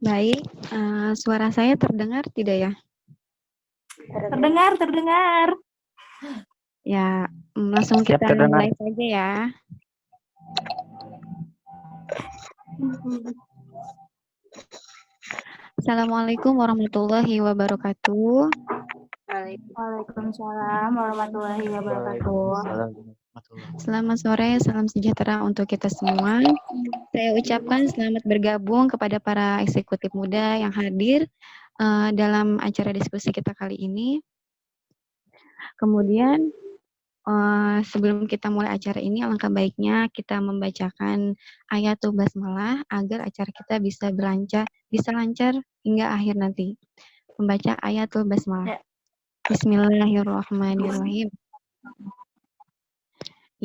Baik, suara saya terdengar tidak ya? Terdengar. Ya, langsung Siap kita terdengar. mulai saja ya. Assalamualaikum warahmatullahi wabarakatuh. Waalaikumsalam warahmatullahi wabarakatuh. Selamat sore, salam sejahtera untuk kita semua. Saya ucapkan selamat bergabung kepada para eksekutif muda yang hadir dalam acara diskusi kita kali ini. Kemudian sebelum kita mulai acara ini, alangkah baiknya kita membacakan ayatul basmalah agar acara kita bisa lancar hingga akhir nanti. Membaca ayatul basmalah. Bismillahirrahmanirrahim.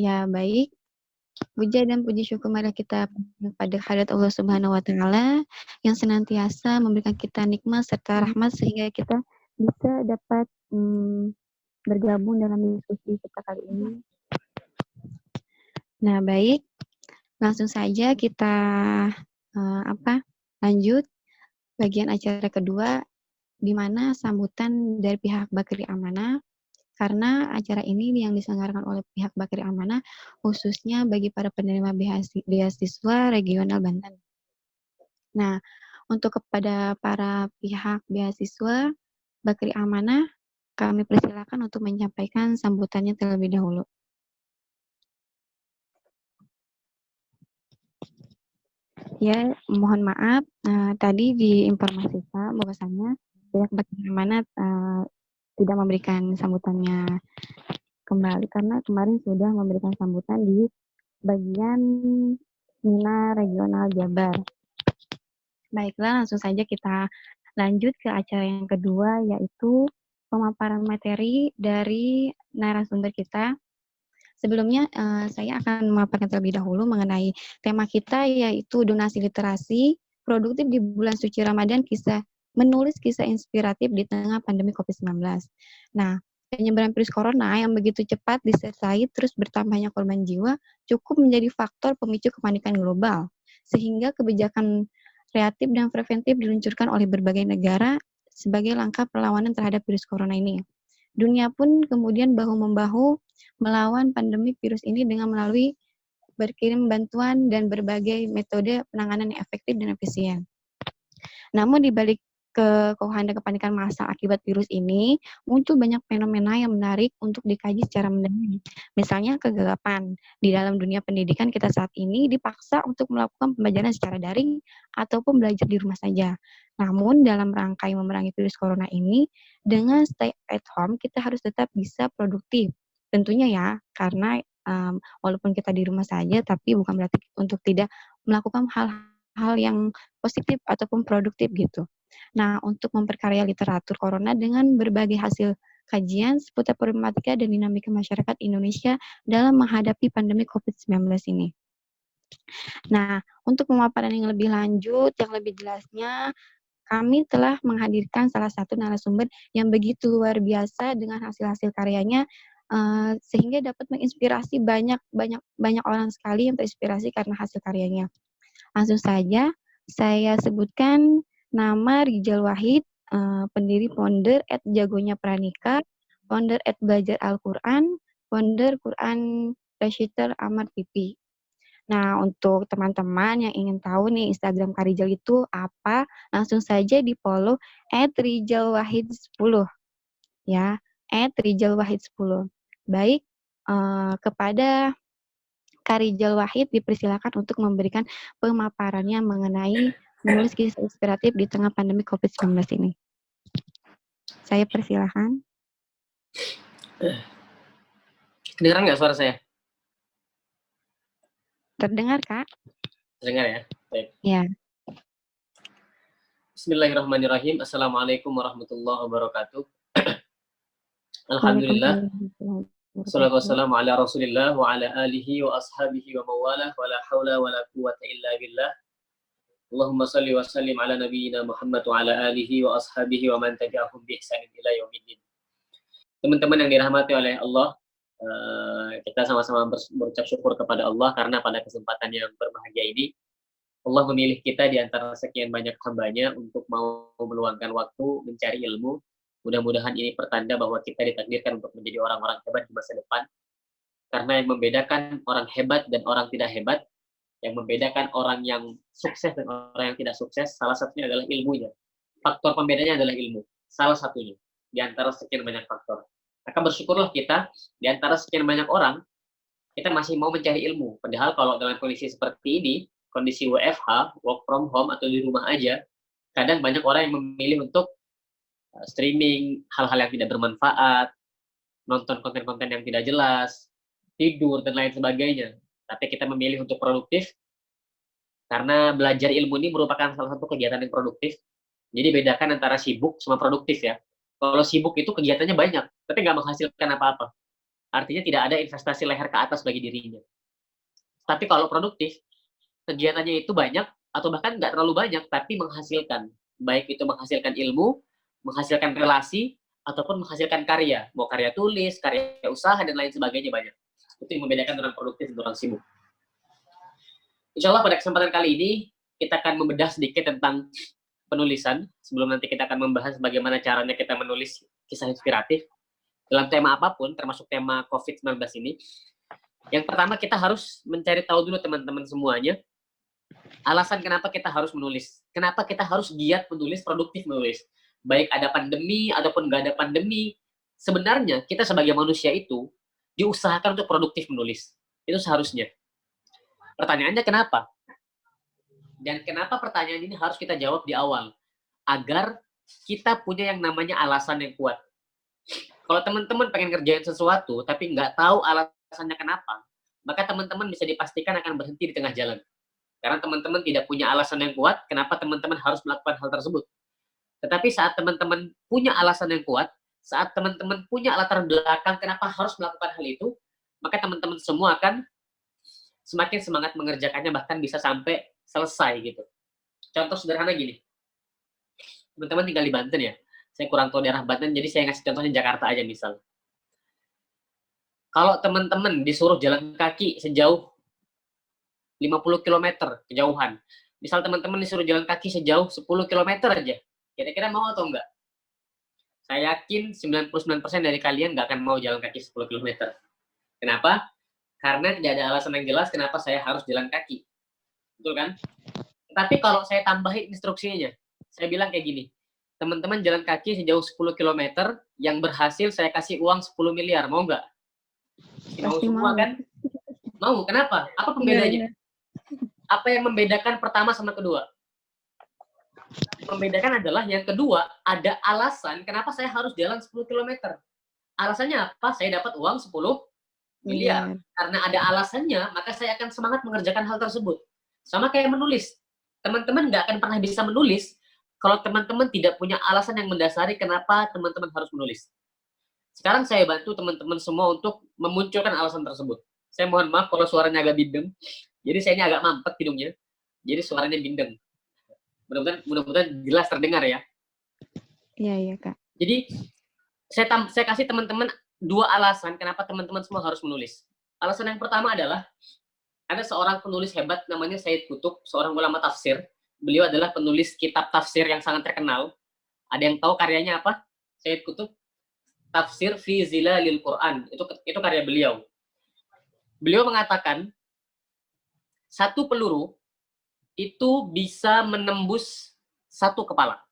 Ya, baik. Puja dan puji syukur mari kita pada hadirat Allah Subhanahu wa taala yang senantiasa memberikan kita nikmat serta rahmat sehingga kita bisa dapat bergabung dalam diskusi kita kali ini. Nah, baik. Langsung saja kita lanjut bagian acara kedua di mana sambutan dari pihak Bakri Amanah, karena acara ini yang diselenggarakan oleh pihak Bakri Amanah khususnya bagi para penerima beasiswa regional Banten. Nah, untuk kepada para pihak beasiswa Bakri Amanah, kami persilakan untuk menyampaikan sambutannya terlebih dahulu. Ya, mohon maaf, tadi diinformasikan bahwasannya pihak Bakri Amanah tidak memberikan sambutannya kembali karena kemarin sudah memberikan sambutan di bagian Mina Regional Jabar. Baiklah, langsung saja kita lanjut ke acara yang kedua, yaitu pemaparan materi dari narasumber kita. Sebelumnya, saya akan memaparkan terlebih dahulu mengenai tema kita, yaitu donasi literasi produktif di bulan suci Ramadan, menulis kisah inspiratif di tengah pandemi COVID-19. Nah, penyebaran virus corona yang begitu cepat disertai terus bertambahnya korban jiwa cukup menjadi faktor pemicu kepanikan global, sehingga kebijakan reaktif dan preventif diluncurkan oleh berbagai negara sebagai langkah perlawanan terhadap virus corona ini. Dunia pun kemudian bahu-membahu melawan pandemi virus ini dengan melalui berkirim bantuan dan berbagai metode penanganan yang efektif dan efisien. Namun di balik kekauhan dan kepanikan massal akibat virus ini, muncul banyak fenomena yang menarik untuk dikaji secara mendalam. Misalnya kegagapan. Di dalam dunia pendidikan kita saat ini dipaksa untuk melakukan pembelajaran secara daring ataupun belajar di rumah saja. Namun dalam rangkai memerangi virus corona ini, dengan stay at home kita harus tetap bisa produktif. Tentunya ya, karena walaupun kita di rumah saja, tapi bukan berarti untuk tidak melakukan hal yang positif ataupun produktif gitu. Nah, untuk memperkaya literatur corona dengan berbagai hasil kajian seputar problematika dan dinamika masyarakat Indonesia dalam menghadapi pandemi COVID-19 ini. Nah, untuk pemaparan yang lebih lanjut, yang lebih jelasnya, kami telah menghadirkan salah satu narasumber yang begitu luar biasa dengan hasil-hasil karyanya, sehingga dapat menginspirasi banyak orang sekali yang terinspirasi karena hasil karyanya. Langsung saja saya sebutkan nama Rijal Wahid, pendiri founder @jagonya Pranika, founder @belajar Al-Quran, founder Quran Rashiter Amar TV. Nah, untuk teman-teman yang ingin tahu nih Instagram Kak Rijal itu apa, langsung saja di-follow @rijalwahid10 ya, @rijalwahid10. Baik, kepada Kak Rijal Wahid dipersilakan untuk memberikan pemaparannya mengenai menulis kisah inspiratif di tengah pandemi COVID-19 ini. Saya persilahkan. Kedengaran nggak suara saya? Terdengar, Kak? Terdengar ya? Baik. Ya. Bismillahirrahmanirrahim. Assalamualaikum warahmatullahi wabarakatuh. Alhamdulillah. Wassalatu wassalamu ala rasulillah wa ala alihi wa ashabihi wa mawalah wa la hawla wa la quwwata illa billah. Allahumma salli wa sallim ala nabiyyina Muhammad wa ala alihi wa ashabihi wa man tabi'ahum bi ihsanin ila yaumiddin. Teman-teman yang dirahmati oleh Allah, kita sama-sama berucap syukur kepada Allah karena pada kesempatan yang berbahagia ini Allah memilih kita di antara sekian banyak hambanya untuk mau meluangkan waktu mencari ilmu. Mudah-mudahan ini pertanda bahwa kita ditakdirkan untuk menjadi orang-orang hebat di masa depan. Karena yang membedakan orang hebat dan orang tidak hebat, yang membedakan orang yang sukses dan orang yang tidak sukses, salah satunya adalah ilmunya. Faktor pembedanya adalah ilmu. Salah satunya. Di antara sekian banyak faktor. Maka bersyukurlah kita, di antara sekian banyak orang, kita masih mau mencari ilmu. Padahal kalau dalam kondisi seperti ini, kondisi WFH, work from home, atau di rumah aja, kadang banyak orang yang memilih untuk streaming, hal-hal yang tidak bermanfaat, nonton konten-konten yang tidak jelas, tidur, dan lain sebagainya. Tapi kita memilih untuk produktif, karena belajar ilmu ini merupakan salah satu kegiatan yang produktif. Jadi bedakan antara sibuk sama produktif ya. Kalau sibuk itu kegiatannya banyak, tapi nggak menghasilkan apa-apa. Artinya tidak ada investasi leher ke atas bagi dirinya. Tapi kalau produktif, kegiatannya itu banyak, atau bahkan nggak terlalu banyak, tapi menghasilkan. Baik itu menghasilkan ilmu, menghasilkan relasi, ataupun menghasilkan karya. Mau karya tulis, karya usaha, dan lain sebagainya banyak. Itu yang membedakan orang produktif dan orang sibuk. Insya Allah pada kesempatan kali ini, kita akan membedah sedikit tentang penulisan, sebelum nanti kita akan membahas bagaimana caranya kita menulis kisah inspiratif, dalam tema apapun, termasuk tema COVID-19 ini. Yang pertama kita harus mencari tahu dulu teman-teman semuanya, alasan kenapa kita harus menulis. Kenapa kita harus giat menulis, produktif menulis. Baik ada pandemi, ataupun nggak ada pandemi, sebenarnya kita sebagai manusia itu diusahakan untuk produktif menulis. Itu seharusnya. Pertanyaannya kenapa? Dan kenapa pertanyaan ini harus kita jawab di awal? Agar kita punya yang namanya alasan yang kuat. Kalau teman-teman pengen ngerjain sesuatu, tapi nggak tahu alasannya kenapa, maka teman-teman bisa dipastikan akan berhenti di tengah jalan. Karena teman-teman tidak punya alasan yang kuat, kenapa teman-teman harus melakukan hal tersebut. Tetapi saat teman-teman punya alasan yang kuat, saat teman-teman punya latar belakang kenapa harus melakukan hal itu, maka teman-teman semua akan semakin semangat mengerjakannya, bahkan bisa sampai selesai gitu. Contoh sederhana gini, teman-teman tinggal di Banten ya, saya kurang tahu daerah Banten, jadi saya ngasih contohnya Jakarta aja misal. Kalau teman-teman disuruh jalan kaki sejauh 50 km kejauhan, misal teman-teman disuruh jalan kaki sejauh 10 km aja, kira-kira mau atau enggak? Saya yakin 99% dari kalian nggak akan mau jalan kaki 10 km. Kenapa? Karena tidak ada alasan yang jelas kenapa saya harus jalan kaki. Betul kan? Tapi kalau saya tambahin instruksinya, saya bilang kayak gini, teman-teman jalan kaki sejauh 10 km, yang berhasil saya kasih uang 10 miliar, mau nggak? Mau semua kan? Mau, kenapa? Apa pembedanya? Apa yang membedakan pertama sama kedua? Membedakan adalah yang kedua, ada alasan kenapa saya harus jalan 10 km. Alasannya apa? Saya dapat uang 10 miliar. Karena ada alasannya, maka saya akan semangat mengerjakan hal tersebut. Sama kayak menulis. Teman-teman nggak akan pernah bisa menulis kalau teman-teman tidak punya alasan yang mendasari kenapa teman-teman harus menulis. Sekarang saya bantu teman-teman semua untuk memunculkan alasan tersebut. Saya mohon maaf kalau suaranya agak bindeng. Jadi saya ini agak mampet hidungnya. Jadi suaranya bindeng. Mudah-mudahan jelas terdengar ya. Iya, Kak. Jadi saya kasih teman-teman 2 alasan kenapa teman-teman semua harus menulis. Alasan yang pertama adalah ada seorang penulis hebat namanya Sayyid Qutb, seorang ulama tafsir. Beliau adalah penulis kitab tafsir yang sangat terkenal. Ada yang tahu karyanya apa? Sayyid Qutb, Tafsir fi Zilalil Quran. Itu karya beliau. Beliau mengatakan, satu peluru itu bisa menembus satu kepala.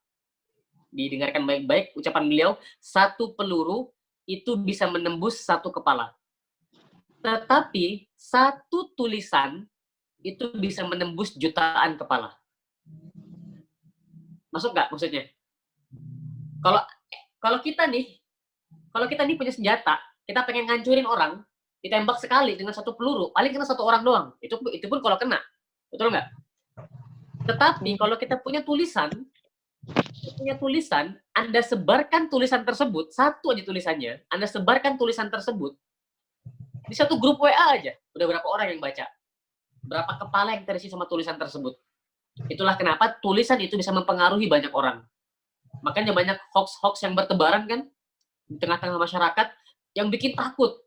Didengarkan baik-baik ucapan beliau, satu peluru itu bisa menembus satu kepala. Tetapi satu tulisan itu bisa menembus jutaan kepala. Masuk nggak maksudnya? Kalau kita nih punya senjata, kita pengen ngancurin orang, ditembak sekali dengan satu peluru, paling kena satu orang doang. Itu pun kalau kena, betul nggak? Tetapi kalau kita punya tulisan, Anda sebarkan tulisan tersebut, satu aja tulisannya, Anda sebarkan tulisan tersebut di satu grup WA aja, udah berapa orang yang baca? Berapa kepala yang terisi sama tulisan tersebut? Itulah kenapa tulisan itu bisa mempengaruhi banyak orang. Makanya banyak hoax-hoax yang bertebaran kan di tengah-tengah masyarakat yang bikin takut.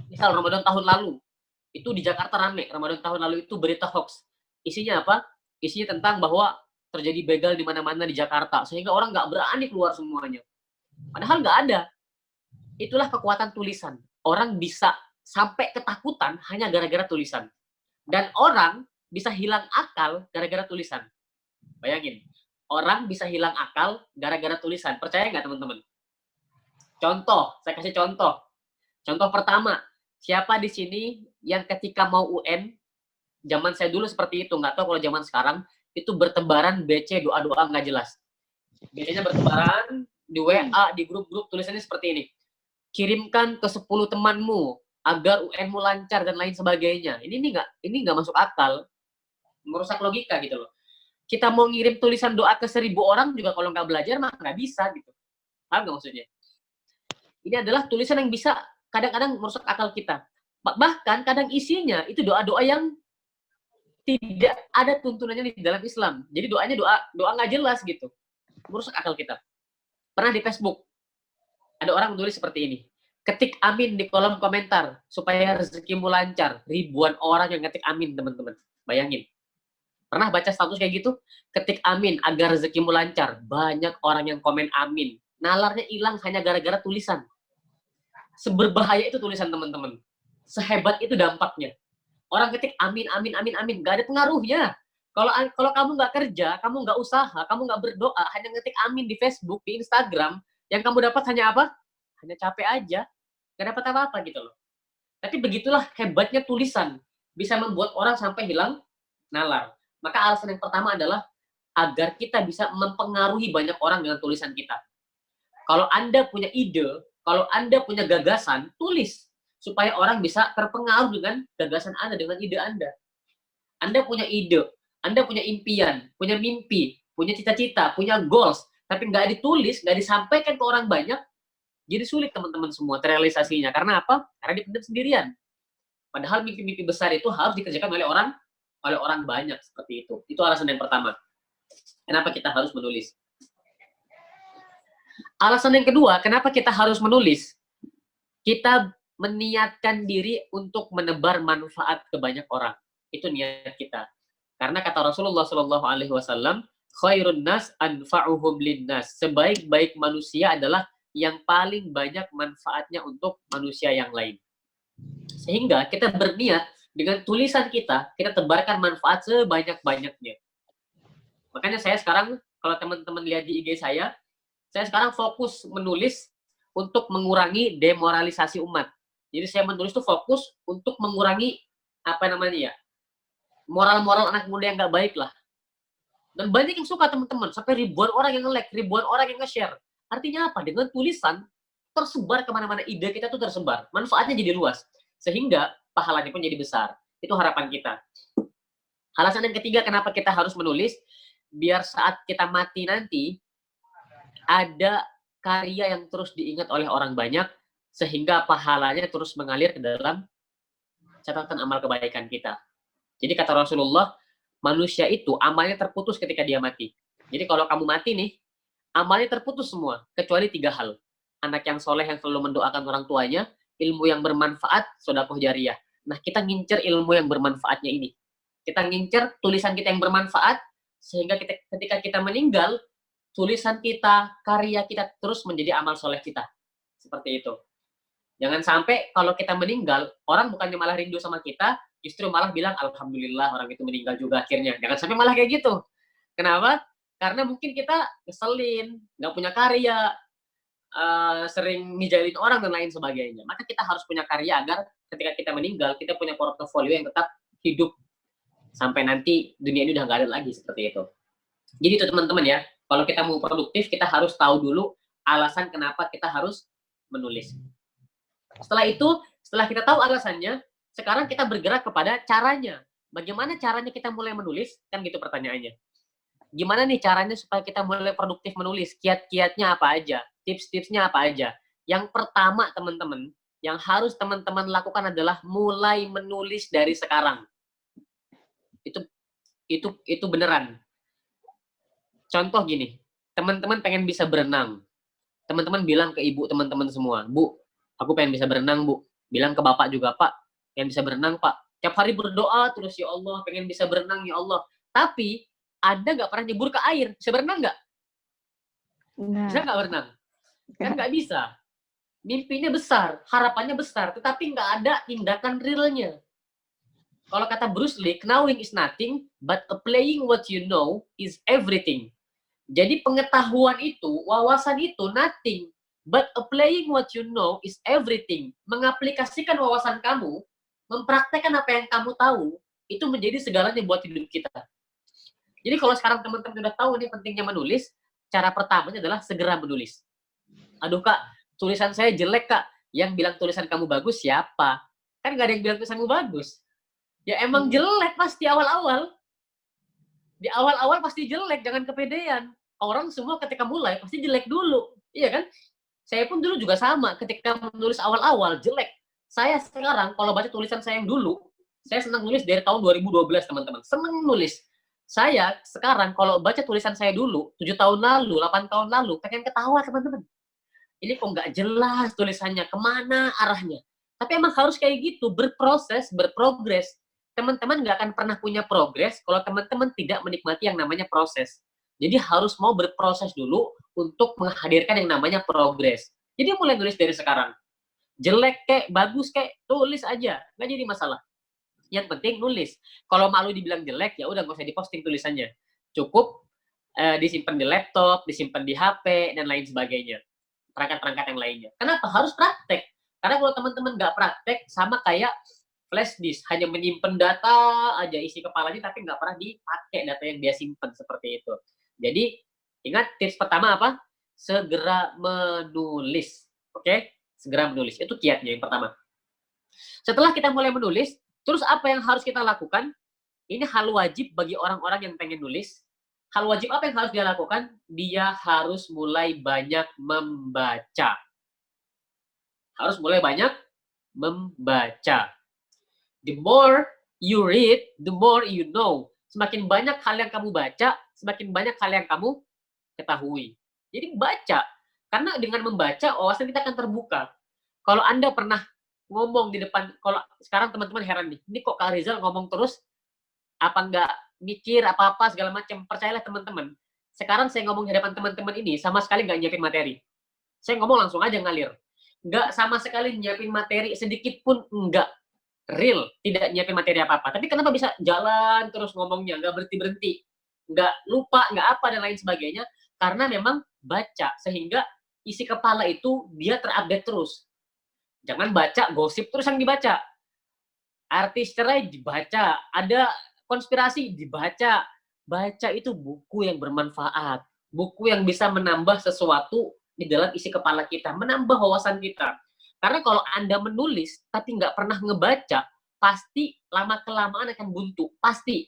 Misal Ramadan tahun lalu, itu di Jakarta rame, Ramadan tahun lalu itu berita hoax. Isinya apa? Isinya tentang bahwa terjadi begal di mana-mana di Jakarta, sehingga orang nggak berani keluar semuanya. Padahal nggak ada. Itulah kekuatan tulisan. Orang bisa sampai ketakutan hanya gara-gara tulisan. Dan orang bisa hilang akal gara-gara tulisan. Bayangin, orang bisa hilang akal gara-gara tulisan. Percaya nggak teman-teman? Contoh, saya kasih contoh. Contoh pertama, siapa di sini yang ketika mau UN, zaman saya dulu seperti itu, nggak tahu kalau zaman sekarang, itu bertebaran BC doa-doa nggak jelas. Biasanya bertebaran di WA, di grup-grup, tulisannya seperti ini. Kirimkan ke 10 temanmu agar UN-mu lancar dan lain sebagainya. Ini nggak masuk akal, merusak logika gitu loh. Kita mau ngirim tulisan doa ke 1000 orang juga kalau nggak belajar mah nggak bisa gitu. Paham nggak maksudnya? Ini adalah tulisan yang bisa kadang-kadang merusak akal kita. Bahkan kadang isinya itu doa-doa yang tidak ada tuntunannya di dalam Islam. Jadi doanya doa nggak jelas gitu. Merusak akal kita. Pernah di Facebook ada orang menulis seperti ini. Ketik amin di kolom komentar supaya rezekimu lancar. Ribuan orang yang ngetik amin, teman-teman. Bayangin. Pernah baca status kayak gitu? Ketik amin agar rezekimu lancar. Banyak orang yang komen amin. Nalarnya hilang hanya gara-gara tulisan. Seberbahaya itu tulisan, teman-teman. Sehebat itu dampaknya. Orang ketik amin, amin, amin, amin. Gak ada pengaruhnya. Kalau kamu nggak kerja, kamu nggak usaha, kamu nggak berdoa, hanya ngetik amin di Facebook, di Instagram, yang kamu dapat hanya apa? Hanya capek aja. Gak dapat apa-apa gitu loh. Tapi begitulah hebatnya tulisan. Bisa membuat orang sampai hilang nalar. Maka alasan yang pertama adalah agar kita bisa mempengaruhi banyak orang dengan tulisan kita. Kalau Anda punya ide, kalau Anda punya gagasan, tulis. Supaya orang bisa terpengaruh dengan gagasan Anda, dengan ide Anda. Anda punya ide, Anda punya impian, punya mimpi, punya cita-cita, punya goals, tapi nggak ditulis, nggak disampaikan ke orang banyak, jadi sulit teman-teman semua terrealisasinya. Karena apa? Karena dipendam sendirian. Padahal mimpi-mimpi besar itu harus dikerjakan oleh orang banyak seperti itu. Itu alasan yang pertama. Kenapa kita harus menulis? Alasan yang kedua, kenapa kita harus menulis? Kita meniatkan diri untuk menebar manfaat ke banyak orang. Itu niat kita. Karena kata Rasulullah SAW, khairun nas anfa'uhum linnas. Sebaik-baik manusia adalah yang paling banyak manfaatnya untuk manusia yang lain. Sehingga kita berniat dengan tulisan kita tebarkan manfaat sebanyak-banyaknya. Makanya saya sekarang, kalau teman-teman lihat di IG saya sekarang fokus menulis untuk mengurangi demoralisasi umat. Jadi saya menulis tuh fokus untuk mengurangi moral-moral anak muda yang nggak baik lah. Dan banyak yang suka teman-teman, sampai ribuan orang yang nge-like, ribuan orang yang nge-share. Artinya apa? Dengan tulisan tersebar kemana-mana, ide kita tuh tersebar, manfaatnya jadi luas, sehingga pahalanya pun jadi besar. Itu harapan kita. Alasan yang ketiga kenapa kita harus menulis, biar saat kita mati nanti ada karya yang terus diingat oleh orang banyak, sehingga pahalanya terus mengalir ke dalam catatan amal kebaikan kita. Jadi kata Rasulullah, manusia itu amalnya terputus ketika dia mati. Jadi kalau kamu mati nih, amalnya terputus semua, kecuali 3 hal. Anak yang soleh yang selalu mendoakan orang tuanya, ilmu yang bermanfaat, sedekah jariyah. Nah, kita ngincer ilmu yang bermanfaatnya ini. Kita ngincer tulisan kita yang bermanfaat, sehingga ketika kita meninggal, tulisan kita, karya kita terus menjadi amal soleh kita. Seperti itu. Jangan sampai kalau kita meninggal, orang bukannya malah rindu sama kita, justru malah bilang, alhamdulillah orang itu meninggal juga akhirnya. Jangan sampai malah kayak gitu. Kenapa? Karena mungkin kita ngeselin, nggak punya karya, sering ngejalin orang dan lain sebagainya. Maka kita harus punya karya agar ketika kita meninggal, kita punya portofolio yang tetap hidup. Sampai nanti dunia ini udah nggak ada lagi, seperti itu. Jadi itu teman-teman ya, kalau kita mau produktif, kita harus tahu dulu alasan kenapa kita harus menulis. Setelah itu, setelah kita tahu alasannya, sekarang kita bergerak kepada caranya. Bagaimana caranya kita mulai menulis? Kan gitu pertanyaannya. Gimana nih caranya supaya kita mulai produktif menulis? Kiat-kiatnya apa aja? Tips-tipsnya apa aja? Yang pertama, teman-teman, yang harus teman-teman lakukan adalah mulai menulis dari sekarang. Itu beneran. Contoh gini, teman-teman pengen bisa berenang. Teman-teman bilang ke ibu teman-teman semua, Bu, aku pengen bisa berenang, Bu. Bilang ke bapak juga, Pak, pengen bisa berenang, Pak. Tiap hari berdoa terus, ya Allah, pengen bisa berenang, ya Allah. Tapi, Anda nggak pernah nyebur ke air. Bisa berenang nggak? Bisa Enggak. nggak berenang? Kan nggak bisa. Mimpinya besar, harapannya besar, tetapi nggak ada tindakan realnya. Kalau kata Bruce Lee, knowing is nothing, but applying what you know is everything. Jadi pengetahuan itu, wawasan itu nothing, but applying what you know is everything. Mengaplikasikan wawasan kamu, mempraktekkan apa yang kamu tahu, itu menjadi segalanya buat hidup kita. Jadi kalau sekarang teman-teman udah tahu nih pentingnya menulis, cara pertamanya adalah segera menulis. Aduh Kak, tulisan saya jelek Kak. Yang bilang tulisan kamu bagus siapa? Kan gak ada yang bilang tulisanmu bagus. Ya emang jelek pasti awal-awal. Di awal-awal pasti jelek, jangan kepedean. Orang semua ketika mulai pasti jelek dulu. Iya kan? Saya pun dulu juga sama, ketika menulis awal-awal jelek. Saya sekarang kalau baca tulisan saya yang dulu, saya senang nulis dari tahun 2012 teman-teman. Senang nulis. Saya sekarang kalau baca tulisan saya dulu, 7 tahun lalu, 8 tahun lalu, pengen ketawa teman-teman. Ini kok nggak jelas tulisannya, kemana arahnya. Tapi emang harus kayak gitu, berproses, berprogres. Teman-teman nggak akan pernah punya progres kalau teman-teman tidak menikmati yang namanya proses. Jadi harus mau berproses dulu untuk menghadirkan yang namanya progres. Jadi mulai nulis dari sekarang. Jelek kek, bagus kek, tulis aja. Nggak jadi masalah. Yang penting nulis. Kalau malu dibilang jelek, ya udah nggak usah diposting tulisannya. Cukup disimpan di laptop, disimpan di HP, dan lain sebagainya. Perangkat-perangkat yang lainnya. Kenapa? Harus praktek. Karena kalau teman-teman nggak praktek, sama kayak flash disk, hanya menyimpan data aja isi kepalanya, tapi nggak pernah dipakai data yang dia simpan seperti itu. Jadi, ingat tips pertama apa? Segera menulis. Oke? Segera menulis. Itu kiatnya yang pertama. Setelah kita mulai menulis, terus apa yang harus kita lakukan? Ini hal wajib bagi orang-orang yang pengen nulis. Hal wajib apa yang harus dia lakukan? Dia harus mulai banyak membaca. Harus mulai banyak membaca. The more you read, the more you know. Semakin banyak hal yang kamu baca, semakin banyak hal yang kamu ketahui. Jadi baca. Karena dengan membaca, wawasan kita akan terbuka. Kalau Anda pernah ngomong di depan, kalau sekarang teman-teman heran nih, ini kok Kak Rizal ngomong terus, apa nggak mikir apa-apa segala macam. Percayalah teman-teman, sekarang saya ngomong di hadapan teman-teman ini sama sekali nggak nyiapin materi. Saya ngomong langsung aja ngalir. Nggak sama sekali nyiapin materi sedikit pun, enggak. Real, tidak nyiapin materi apa-apa. Tapi kenapa bisa jalan terus ngomongnya, nggak berhenti-berhenti, nggak lupa, nggak apa, dan lain sebagainya? Karena memang baca, sehingga isi kepala itu dia terupdate terus. Jangan baca gosip terus yang dibaca. Artis cerai dibaca, ada konspirasi dibaca. Baca itu buku yang bermanfaat, buku yang bisa menambah sesuatu di dalam isi kepala kita, menambah wawasan kita. Karena kalau Anda menulis tapi nggak pernah ngebaca, pasti lama-kelamaan akan buntu. Pasti.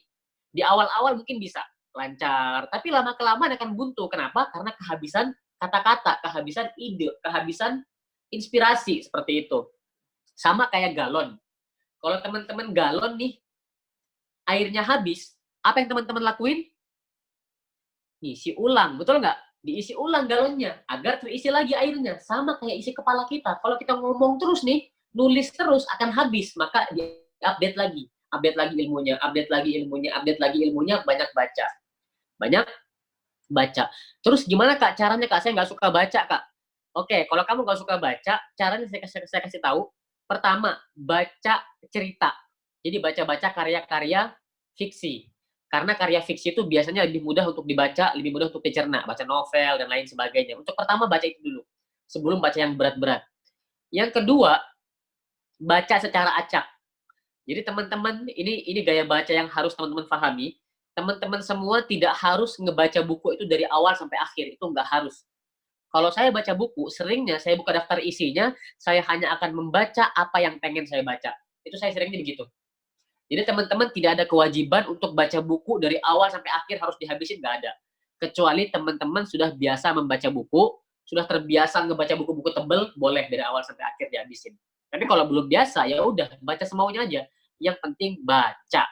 Di awal-awal mungkin bisa lancar, tapi lama-kelamaan akan buntu. Kenapa? Karena kehabisan kata-kata, kehabisan ide, kehabisan inspirasi, seperti itu. Sama kayak galon. Kalau teman-teman galon nih, airnya habis, apa yang teman-teman lakuin? Isi ulang, betul nggak? Diisi ulang galonnya, agar terisi lagi airnya. Sama kayak isi kepala kita. Kalau kita ngomong terus nih, nulis terus, akan habis. Maka di-update lagi. Update lagi ilmunya, update lagi ilmunya, update lagi ilmunya, banyak baca. Banyak baca. Terus gimana Kak caranya Kak? Saya nggak suka baca Kak. Oke, kalau kamu nggak suka baca, caranya saya kasih tahu. Pertama, baca cerita. Jadi baca-baca karya-karya fiksi. Karena karya fiksi itu biasanya lebih mudah untuk dibaca, lebih mudah untuk dicerna. Baca novel dan lain sebagainya. Untuk pertama baca itu dulu. Sebelum baca yang berat-berat. Yang kedua, baca secara acak. Jadi teman-teman, ini gaya baca yang harus teman-teman pahami. Teman-teman semua tidak harus ngebaca buku itu dari awal sampai akhir. Itu nggak harus. Kalau saya baca buku, seringnya saya buka daftar isinya, saya hanya akan membaca apa yang pengen saya baca. Itu saya seringnya begitu. Jadi teman-teman tidak ada kewajiban untuk baca buku dari awal sampai akhir harus dihabisin, nggak ada. Kecuali teman-teman sudah biasa membaca buku, sudah terbiasa ngebaca buku-buku tebel, boleh dari awal sampai akhir dihabisin. Tapi kalau belum biasa, ya udah baca semaunya aja. Yang penting baca.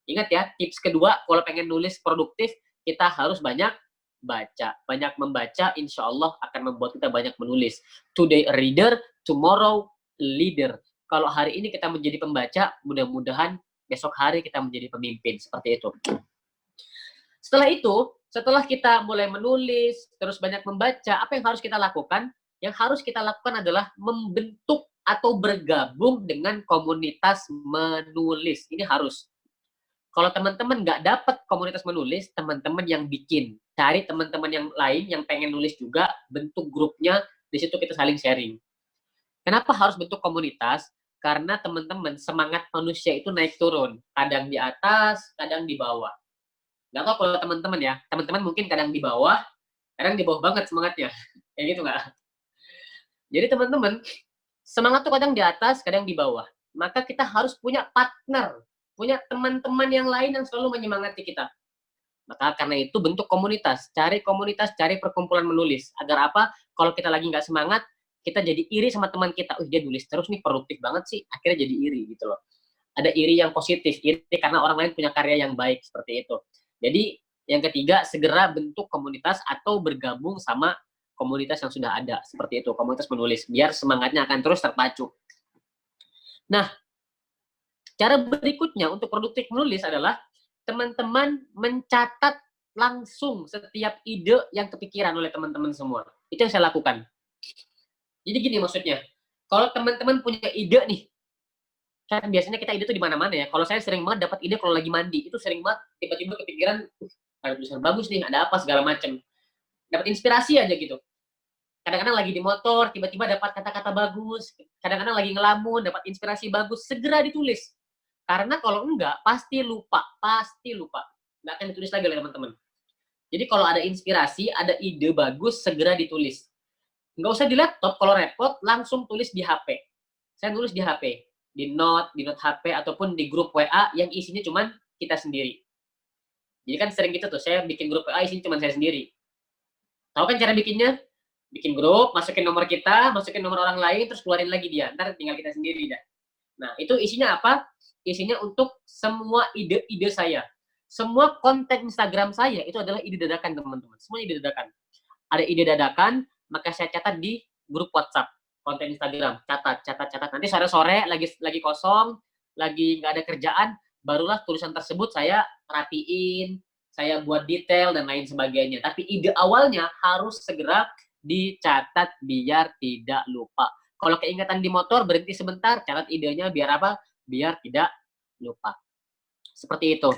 Ingat ya, tips kedua, kalau pengen nulis produktif, kita harus banyak baca. Banyak membaca, insya Allah akan membuat kita banyak menulis. Today a reader, tomorrow a leader. Kalau hari ini kita menjadi pembaca, mudah-mudahan besok hari kita menjadi pemimpin, seperti itu. Setelah kita mulai menulis, terus banyak membaca, apa yang harus kita lakukan? Yang harus kita lakukan adalah membentuk atau bergabung dengan komunitas menulis. Ini harus. Kalau teman-teman nggak dapat komunitas menulis, teman-teman yang bikin. Cari teman-teman yang lain yang pengen nulis juga, bentuk grupnya, di situ kita saling sharing. Kenapa harus bentuk komunitas? Karena teman-teman, semangat manusia itu naik turun. Kadang di atas, kadang di bawah. Nggak tahu kalau teman-teman ya, teman-teman mungkin kadang di bawah banget semangatnya. Kayak gitu nggak? Jadi teman-teman, semangat tuh kadang di atas, kadang di bawah. Maka kita harus punya partner, punya teman-teman yang lain yang selalu menyemangati kita. Maka karena itu bentuk komunitas, cari perkumpulan menulis. Agar apa? Kalau kita lagi nggak semangat, kita jadi iri sama teman kita. Dia nulis terus nih, produktif banget sih. Akhirnya jadi iri gitu loh. Ada iri yang positif, iri karena orang lain punya karya yang baik, seperti itu. Jadi yang ketiga, segera bentuk komunitas atau bergabung sama komunitas yang sudah ada, seperti itu, komunitas menulis, biar semangatnya akan terus terpacu. Nah, cara berikutnya untuk produktif menulis adalah teman-teman mencatat langsung setiap ide yang kepikiran oleh teman-teman semua. Itu yang saya lakukan. Jadi gini maksudnya, kalau teman-teman punya ide nih, kan biasanya kita ide tuh di mana-mana ya. Kalau saya sering banget dapat ide kalau lagi mandi, itu sering banget tiba-tiba kepikiran, ada tulisan bagus nih, ada apa segala macam. Dapat inspirasi aja gitu. Kadang-kadang lagi di motor, tiba-tiba dapat kata-kata bagus. Kadang-kadang lagi ngelamun, dapat inspirasi bagus, segera ditulis. Karena kalau enggak, pasti lupa. Nggak akan ditulis lagi oleh teman-teman. Jadi kalau ada inspirasi, ada ide bagus, segera ditulis. Nggak usah di laptop, kalau repot, langsung tulis di HP. Saya nulis di HP, di note HP, ataupun di grup WA yang isinya cuman kita sendiri. Jadi kan sering gitu tuh, saya bikin grup WA isinya cuman saya sendiri. Tahu kan cara bikinnya? Bikin grup, masukin nomor kita, masukin nomor orang lain, terus keluarin lagi dia. Ntar tinggal kita sendiri dah. Nah, itu isinya apa? Isinya untuk semua ide-ide saya. Semua konten Instagram saya itu adalah ide dadakan, teman-teman. Semua ide dadakan. Ada ide dadakan, maka saya catat di grup WhatsApp. Konten Instagram, catat. Nanti sore-sore lagi kosong, lagi nggak ada kerjaan, barulah tulisan tersebut saya rapiin, saya buat detail, dan lain sebagainya. Tapi ide awalnya harus segera dicatat biar tidak lupa. Kalau keingatan di motor, berhenti sebentar, catat idenya biar apa? Biar tidak lupa. Seperti itu.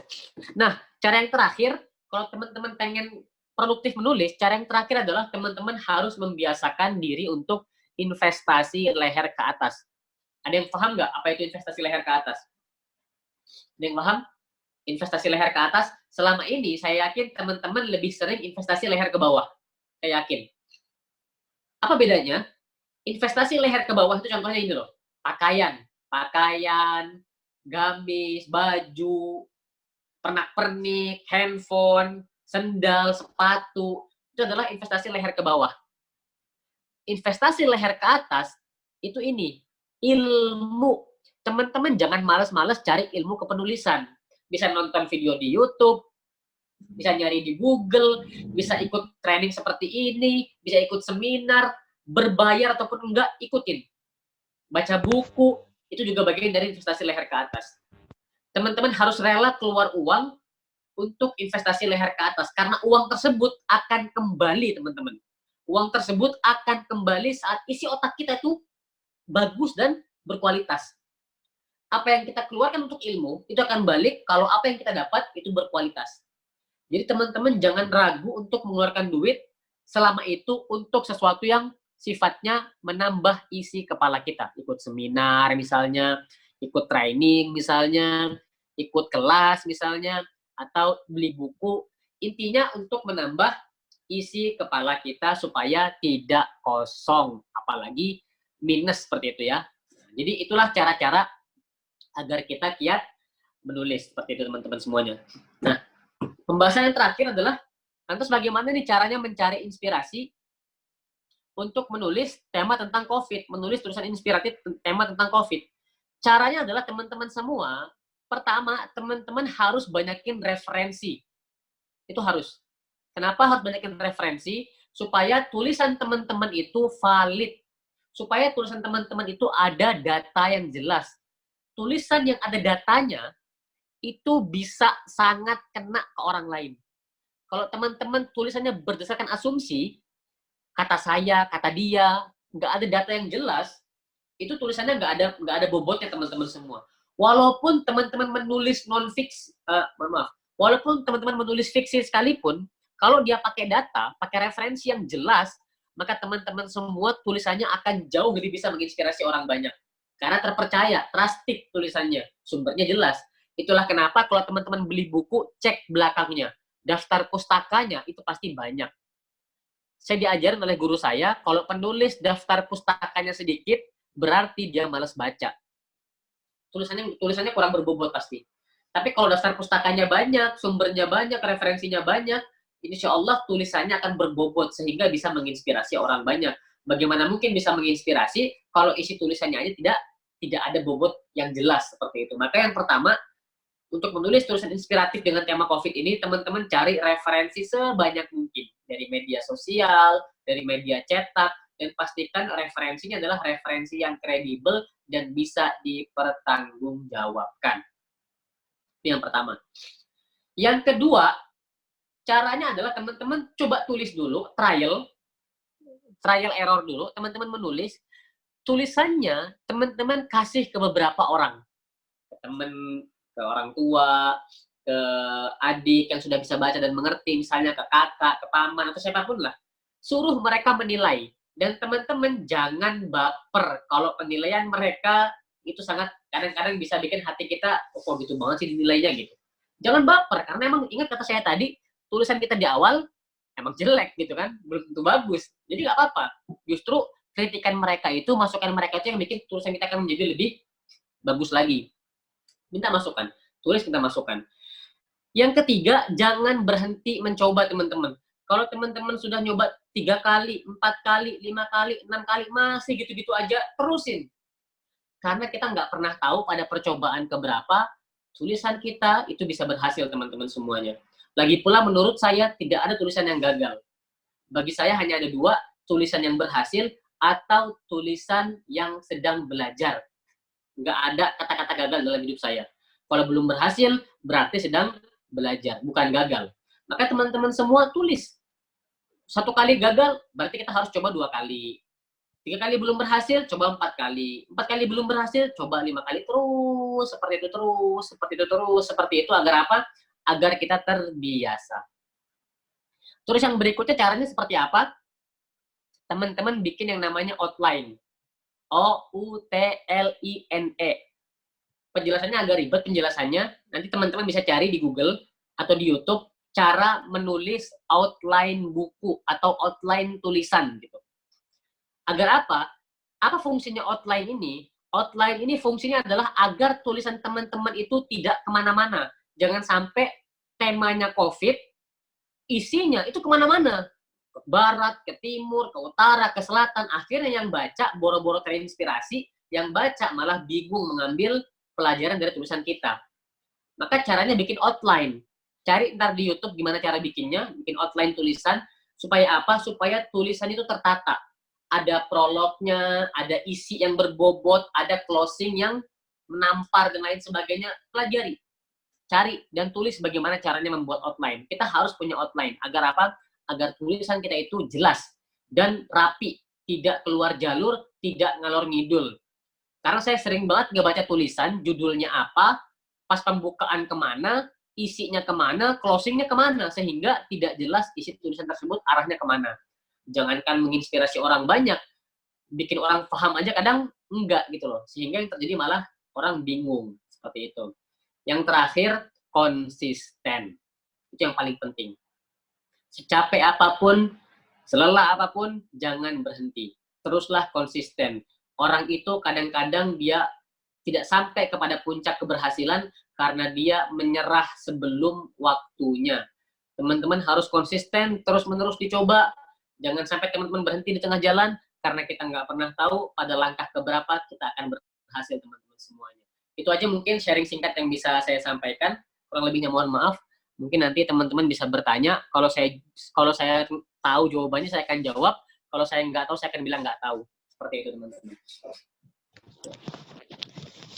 Nah, cara yang terakhir, kalau teman-teman pengen produktif menulis, cara yang terakhir adalah teman-teman harus membiasakan diri untuk investasi leher ke atas. Ada yang paham nggak apa itu investasi leher ke atas? Ada yang paham? Investasi leher ke atas, selama ini saya yakin teman-teman lebih sering investasi leher ke bawah. Saya yakin. Apa bedanya? Investasi leher ke bawah itu contohnya ini loh. Pakaian, gamis, baju, pernak-pernik, handphone, sendal, sepatu. Itu adalah investasi leher ke bawah. Investasi leher ke atas, itu ini, ilmu. Teman-teman jangan malas-malas cari ilmu kepenulisan. Bisa nonton video di YouTube, bisa nyari di Google, bisa ikut training seperti ini, bisa ikut seminar, berbayar ataupun enggak, ikutin. Baca buku, itu juga bagian dari investasi leher ke atas. Teman-teman harus rela keluar uang untuk investasi leher ke atas. Karena uang tersebut akan kembali, teman-teman. Uang tersebut akan kembali saat isi otak kita itu bagus dan berkualitas. Apa yang kita keluarkan untuk ilmu, itu akan balik kalau apa yang kita dapat itu berkualitas. Jadi teman-teman jangan ragu untuk mengeluarkan duit selama itu untuk sesuatu yang sifatnya menambah isi kepala kita. Ikut seminar misalnya, ikut training misalnya, ikut kelas misalnya, atau beli buku. Intinya untuk menambah isi kepala kita supaya tidak kosong, apalagi minus seperti itu ya. Jadi itulah cara-cara agar kita kiat menulis, seperti itu teman-teman semuanya. Nah, pembahasan yang terakhir adalah lantas bagaimana nih caranya mencari inspirasi untuk menulis tema tentang COVID, menulis tulisan inspiratif tema tentang COVID. Caranya adalah teman-teman semua, pertama, teman-teman harus banyakin referensi. Itu harus. Kenapa harus banyakin referensi? Supaya tulisan teman-teman itu valid. Supaya tulisan teman-teman itu ada data yang jelas. Tulisan yang ada datanya, itu bisa sangat kena ke orang lain. Kalau teman-teman tulisannya berdasarkan asumsi, kata saya, kata dia, nggak ada data yang jelas, itu tulisannya nggak ada bobotnya teman-teman semua. Walaupun teman-teman menulis non-fiksi, walaupun teman-teman menulis fiksi sekalipun, kalau dia pakai data, pakai referensi yang jelas, maka teman-teman semua tulisannya akan jauh lebih bisa menginspirasi orang banyak. Karena terpercaya, trusted tulisannya, sumbernya jelas. Itulah kenapa kalau teman-teman beli buku, cek belakangnya. Daftar pustakanya itu pasti banyak. Saya diajarin oleh guru saya, kalau penulis daftar pustakanya sedikit, berarti dia malas baca. Tulisannya kurang berbobot pasti. Tapi kalau daftar pustakanya banyak, sumbernya banyak, referensinya banyak, insya Allah tulisannya akan berbobot sehingga bisa menginspirasi orang banyak. Bagaimana mungkin bisa menginspirasi kalau isi tulisannya aja tidak ada bobot yang jelas seperti itu. Maka yang pertama, untuk menulis tulisan inspiratif dengan tema COVID ini, teman-teman cari referensi sebanyak mungkin. Dari media sosial, dari media cetak, dan pastikan referensinya adalah referensi yang kredibel dan bisa dipertanggungjawabkan. Itu yang pertama. Yang kedua, caranya adalah teman-teman coba tulis dulu, trial error dulu, teman-teman menulis, tulisannya teman-teman kasih ke beberapa orang. Ke teman, ke orang tua, ke adik yang sudah bisa baca dan mengerti, misalnya ke kakak, ke paman, atau siapapun lah. Suruh mereka menilai. Dan teman-teman jangan baper kalau penilaian mereka itu sangat kadang-kadang bisa bikin hati kita, oh kok gitu banget sih dinilainya gitu. Jangan baper, karena emang ingat kata saya tadi, tulisan kita di awal emang jelek gitu kan, belum tentu bagus. Jadi nggak apa-apa. Justru kritikan mereka itu, masukan mereka itu yang bikin tulisan kita akan menjadi lebih bagus lagi. Minta masukan, tulis minta masukan. Yang ketiga, jangan berhenti mencoba teman-teman. Kalau teman-teman sudah nyoba 3 kali, 4 kali, 5 kali, 6 kali, masih gitu-gitu aja, terusin. Karena kita nggak pernah tahu pada percobaan keberapa, tulisan kita itu bisa berhasil teman-teman semuanya. Lagi pula menurut saya tidak ada tulisan yang gagal. Bagi saya hanya ada 2, tulisan yang berhasil atau tulisan yang sedang belajar. Nggak ada kata-kata gagal dalam hidup saya. Kalau belum berhasil, berarti sedang belajar, bukan gagal. Maka teman-teman semua tulis. 1 kali gagal, berarti kita harus coba 2 kali. 3 kali belum berhasil, coba 4 kali. 4 kali belum berhasil, coba 5 kali. Terus, seperti itu terus, seperti itu terus, seperti itu. Agar apa? Agar kita terbiasa. Terus yang berikutnya caranya seperti apa? Teman-teman bikin yang namanya outline. O-U-T-L-I-N-E. Penjelasannya agak ribet penjelasannya. Nanti teman-teman bisa cari di Google atau di YouTube cara menulis outline buku atau outline tulisan gitu. Agar apa? Apa fungsinya outline ini? Outline ini fungsinya adalah agar tulisan teman-teman itu tidak kemana-mana. Jangan sampai temanya COVID, isinya itu kemana-mana. Ke barat, ke timur, ke utara, ke selatan. Akhirnya yang baca boro-boro terinspirasi, yang baca malah bingung mengambil pelajaran dari tulisan kita. Maka caranya bikin outline. Cari ntar di YouTube gimana cara bikinnya, bikin outline tulisan, supaya apa? Supaya tulisan itu tertata. Ada prolognya, ada isi yang berbobot, ada closing yang menampar dan lain sebagainya. Pelajari, cari dan tulis bagaimana caranya membuat outline. Kita harus punya outline. Agar apa? Agar tulisan kita itu jelas dan rapi, tidak keluar jalur, tidak ngalor ngidul. Karena saya sering banget nggak baca tulisan, judulnya apa, pas pembukaan kemana, isinya kemana, closingnya kemana, sehingga tidak jelas isi tulisan tersebut arahnya kemana. Jangankan menginspirasi orang banyak, bikin orang paham aja kadang enggak gitu loh. Sehingga yang terjadi malah orang bingung, seperti itu. Yang terakhir, konsisten. Itu yang paling penting. Secapek apapun, selelah apapun, jangan berhenti. Teruslah konsisten. Orang itu kadang-kadang dia tidak sampai kepada puncak keberhasilan karena dia menyerah sebelum waktunya. Teman-teman harus konsisten, terus-menerus dicoba. Jangan sampai teman-teman berhenti di tengah jalan, karena kita nggak pernah tahu pada langkah keberapa kita akan berhasil, teman-teman semuanya. Itu aja mungkin sharing singkat yang bisa saya sampaikan. Kurang lebihnya mohon maaf. Mungkin nanti teman-teman bisa bertanya. Kalau saya tahu jawabannya, saya akan jawab. Kalau saya nggak tahu, saya akan bilang nggak tahu. Seperti itu, teman-teman.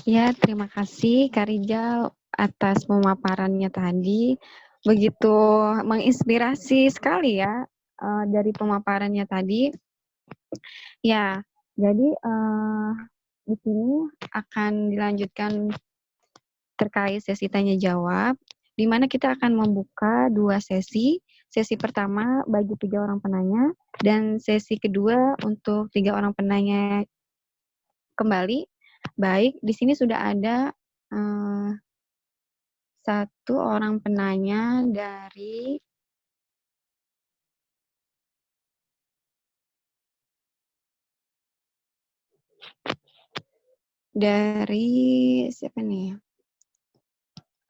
Ya, terima kasih Kak Rijal atas pemaparannya tadi. Begitu menginspirasi sekali ya dari pemaparannya tadi. Ya, jadi di sini akan dilanjutkan terkait sesi tanya jawab, di mana kita akan membuka 2 sesi. Sesi pertama bagi 3 orang penanya, dan sesi kedua untuk 3 orang penanya kembali. Baik, di sini sudah ada 1 orang penanya dari siapa nih?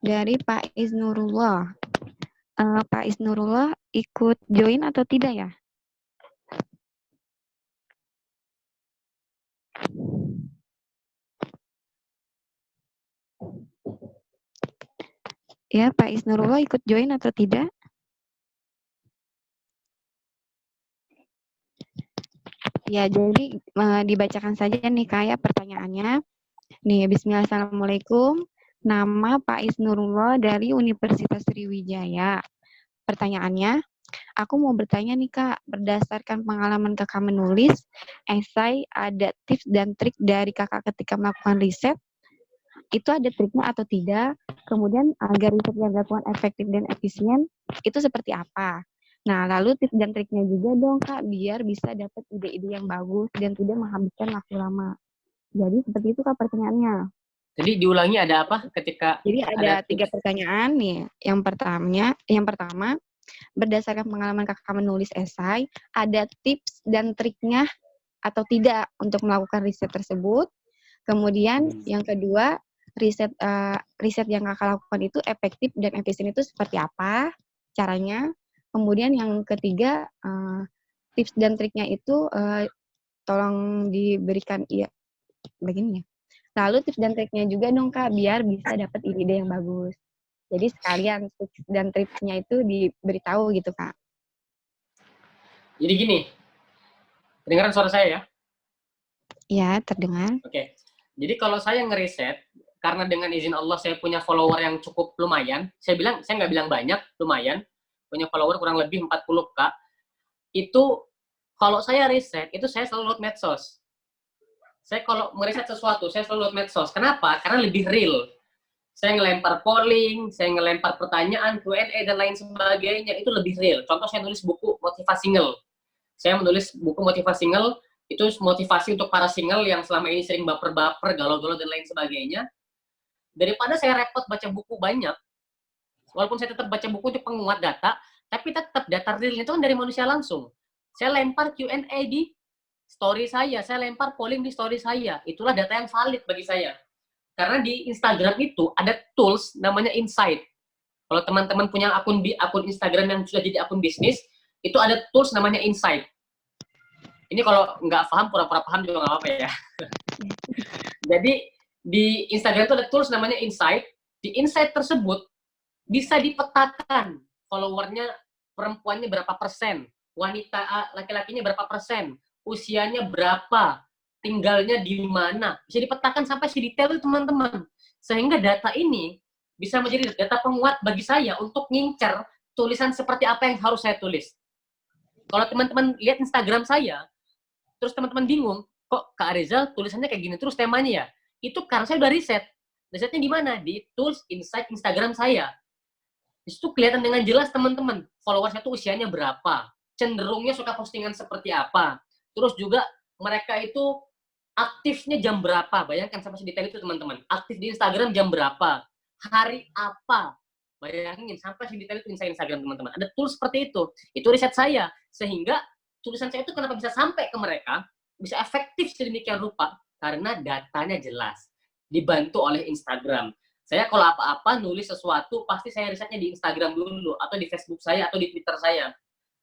Dari Pak Isnurullah. Pak Isnurullah ikut join atau tidak ya? Ya, Pak Isnurullah ikut join atau tidak? Ya, jadi dibacakan saja nih kayak pertanyaannya. Nih, Bismillah, Assalamualaikum. Nama Pak Isnurullah dari Universitas Sriwijaya. Pertanyaannya, aku mau bertanya nih Kak, berdasarkan pengalaman Kakak menulis esai, ada tips dan trik dari Kakak ketika melakukan riset, itu ada triknya atau tidak? Kemudian agar riset yang dilakukan efektif dan efisien, itu seperti apa? Nah, lalu tips dan triknya juga dong Kak, biar bisa dapat ide-ide yang bagus dan tidak menghabiskan waktu lama. Jadi seperti itu Kak pertanyaannya. Jadi diulangi ada apa ketika Jadi ada 3 tips? pertanyaan nih. Yang pertama, berdasarkan pengalaman Kakak menulis esai, ada tips dan triknya atau tidak untuk melakukan riset tersebut? Kemudian yang kedua, riset yang Kakak lakukan itu efektif dan efisien itu seperti apa caranya? Kemudian yang ketiga, tips dan triknya itu tolong diberikan begini ya. Lalu tips dan triknya juga dong Kak, biar bisa dapat ide yang bagus. Jadi sekalian tips dan triknya itu diberitahu gitu Kak. Jadi gini, dengaran suara saya ya? Ya, terdengar. Oke. Jadi kalau saya ngeriset, karena dengan izin Allah saya punya follower yang cukup lumayan, saya nggak bilang banyak, lumayan, punya follower kurang lebih 40K, itu kalau saya riset, itu saya selalu load medsos. Saya kalau meriset sesuatu, saya selalu load medsos. Kenapa? Karena lebih real. Saya ngelempar polling, saya ngelempar pertanyaan, Q&A, dan lain sebagainya, itu lebih real. Contoh saya nulis buku motivasional. Saya menulis buku motivasional, itu motivasi untuk para single yang selama ini sering baper-baper, galau-galau, dan lain sebagainya. Daripada saya repot baca buku banyak, walaupun saya tetap baca buku untuk penguat data, tapi tetap data realnya itu kan dari manusia langsung. Saya lempar Q&A di story saya lempar polling di story saya. Itulah data yang valid bagi saya. Karena di Instagram itu ada tools namanya Insight. Kalau teman-teman punya akun Instagram yang sudah jadi akun bisnis, itu ada tools namanya Insight. Ini kalau nggak paham, pura-pura paham juga nggak apa-apa ya. Jadi di Instagram itu ada tools namanya Insight. Di Insight tersebut bisa dipetakan followernya, perempuannya berapa persen, wanita laki-lakinya berapa persen, usianya berapa, tinggalnya di mana. Bisa dipetakan sampai sedetail itu teman-teman. Sehingga data ini bisa menjadi data penguat bagi saya untuk ngincer tulisan seperti apa yang harus saya tulis. Kalau teman-teman lihat Instagram saya, terus teman-teman bingung, kok Kak Rizal tulisannya kayak gini terus temanya ya? Itu karena saya udah riset. Risetnya di mana? Di tools Insight Instagram saya. Di situ kelihatan dengan jelas teman-teman, followersnya tuh usianya berapa, cenderungnya suka postingan seperti apa. Terus juga mereka itu aktifnya jam berapa, bayangkan sampai sedetail itu teman-teman. Aktif di Instagram jam berapa, hari apa, bayangin sampai sedetail itu Instagram teman-teman. Ada tools seperti itu riset saya. Sehingga tulisan saya itu kenapa bisa sampai ke mereka, bisa efektif sedemikian rupa, karena datanya jelas, dibantu oleh Instagram. Saya kalau apa-apa nulis sesuatu, pasti saya risetnya di Instagram dulu, atau di Facebook saya, atau di Twitter saya.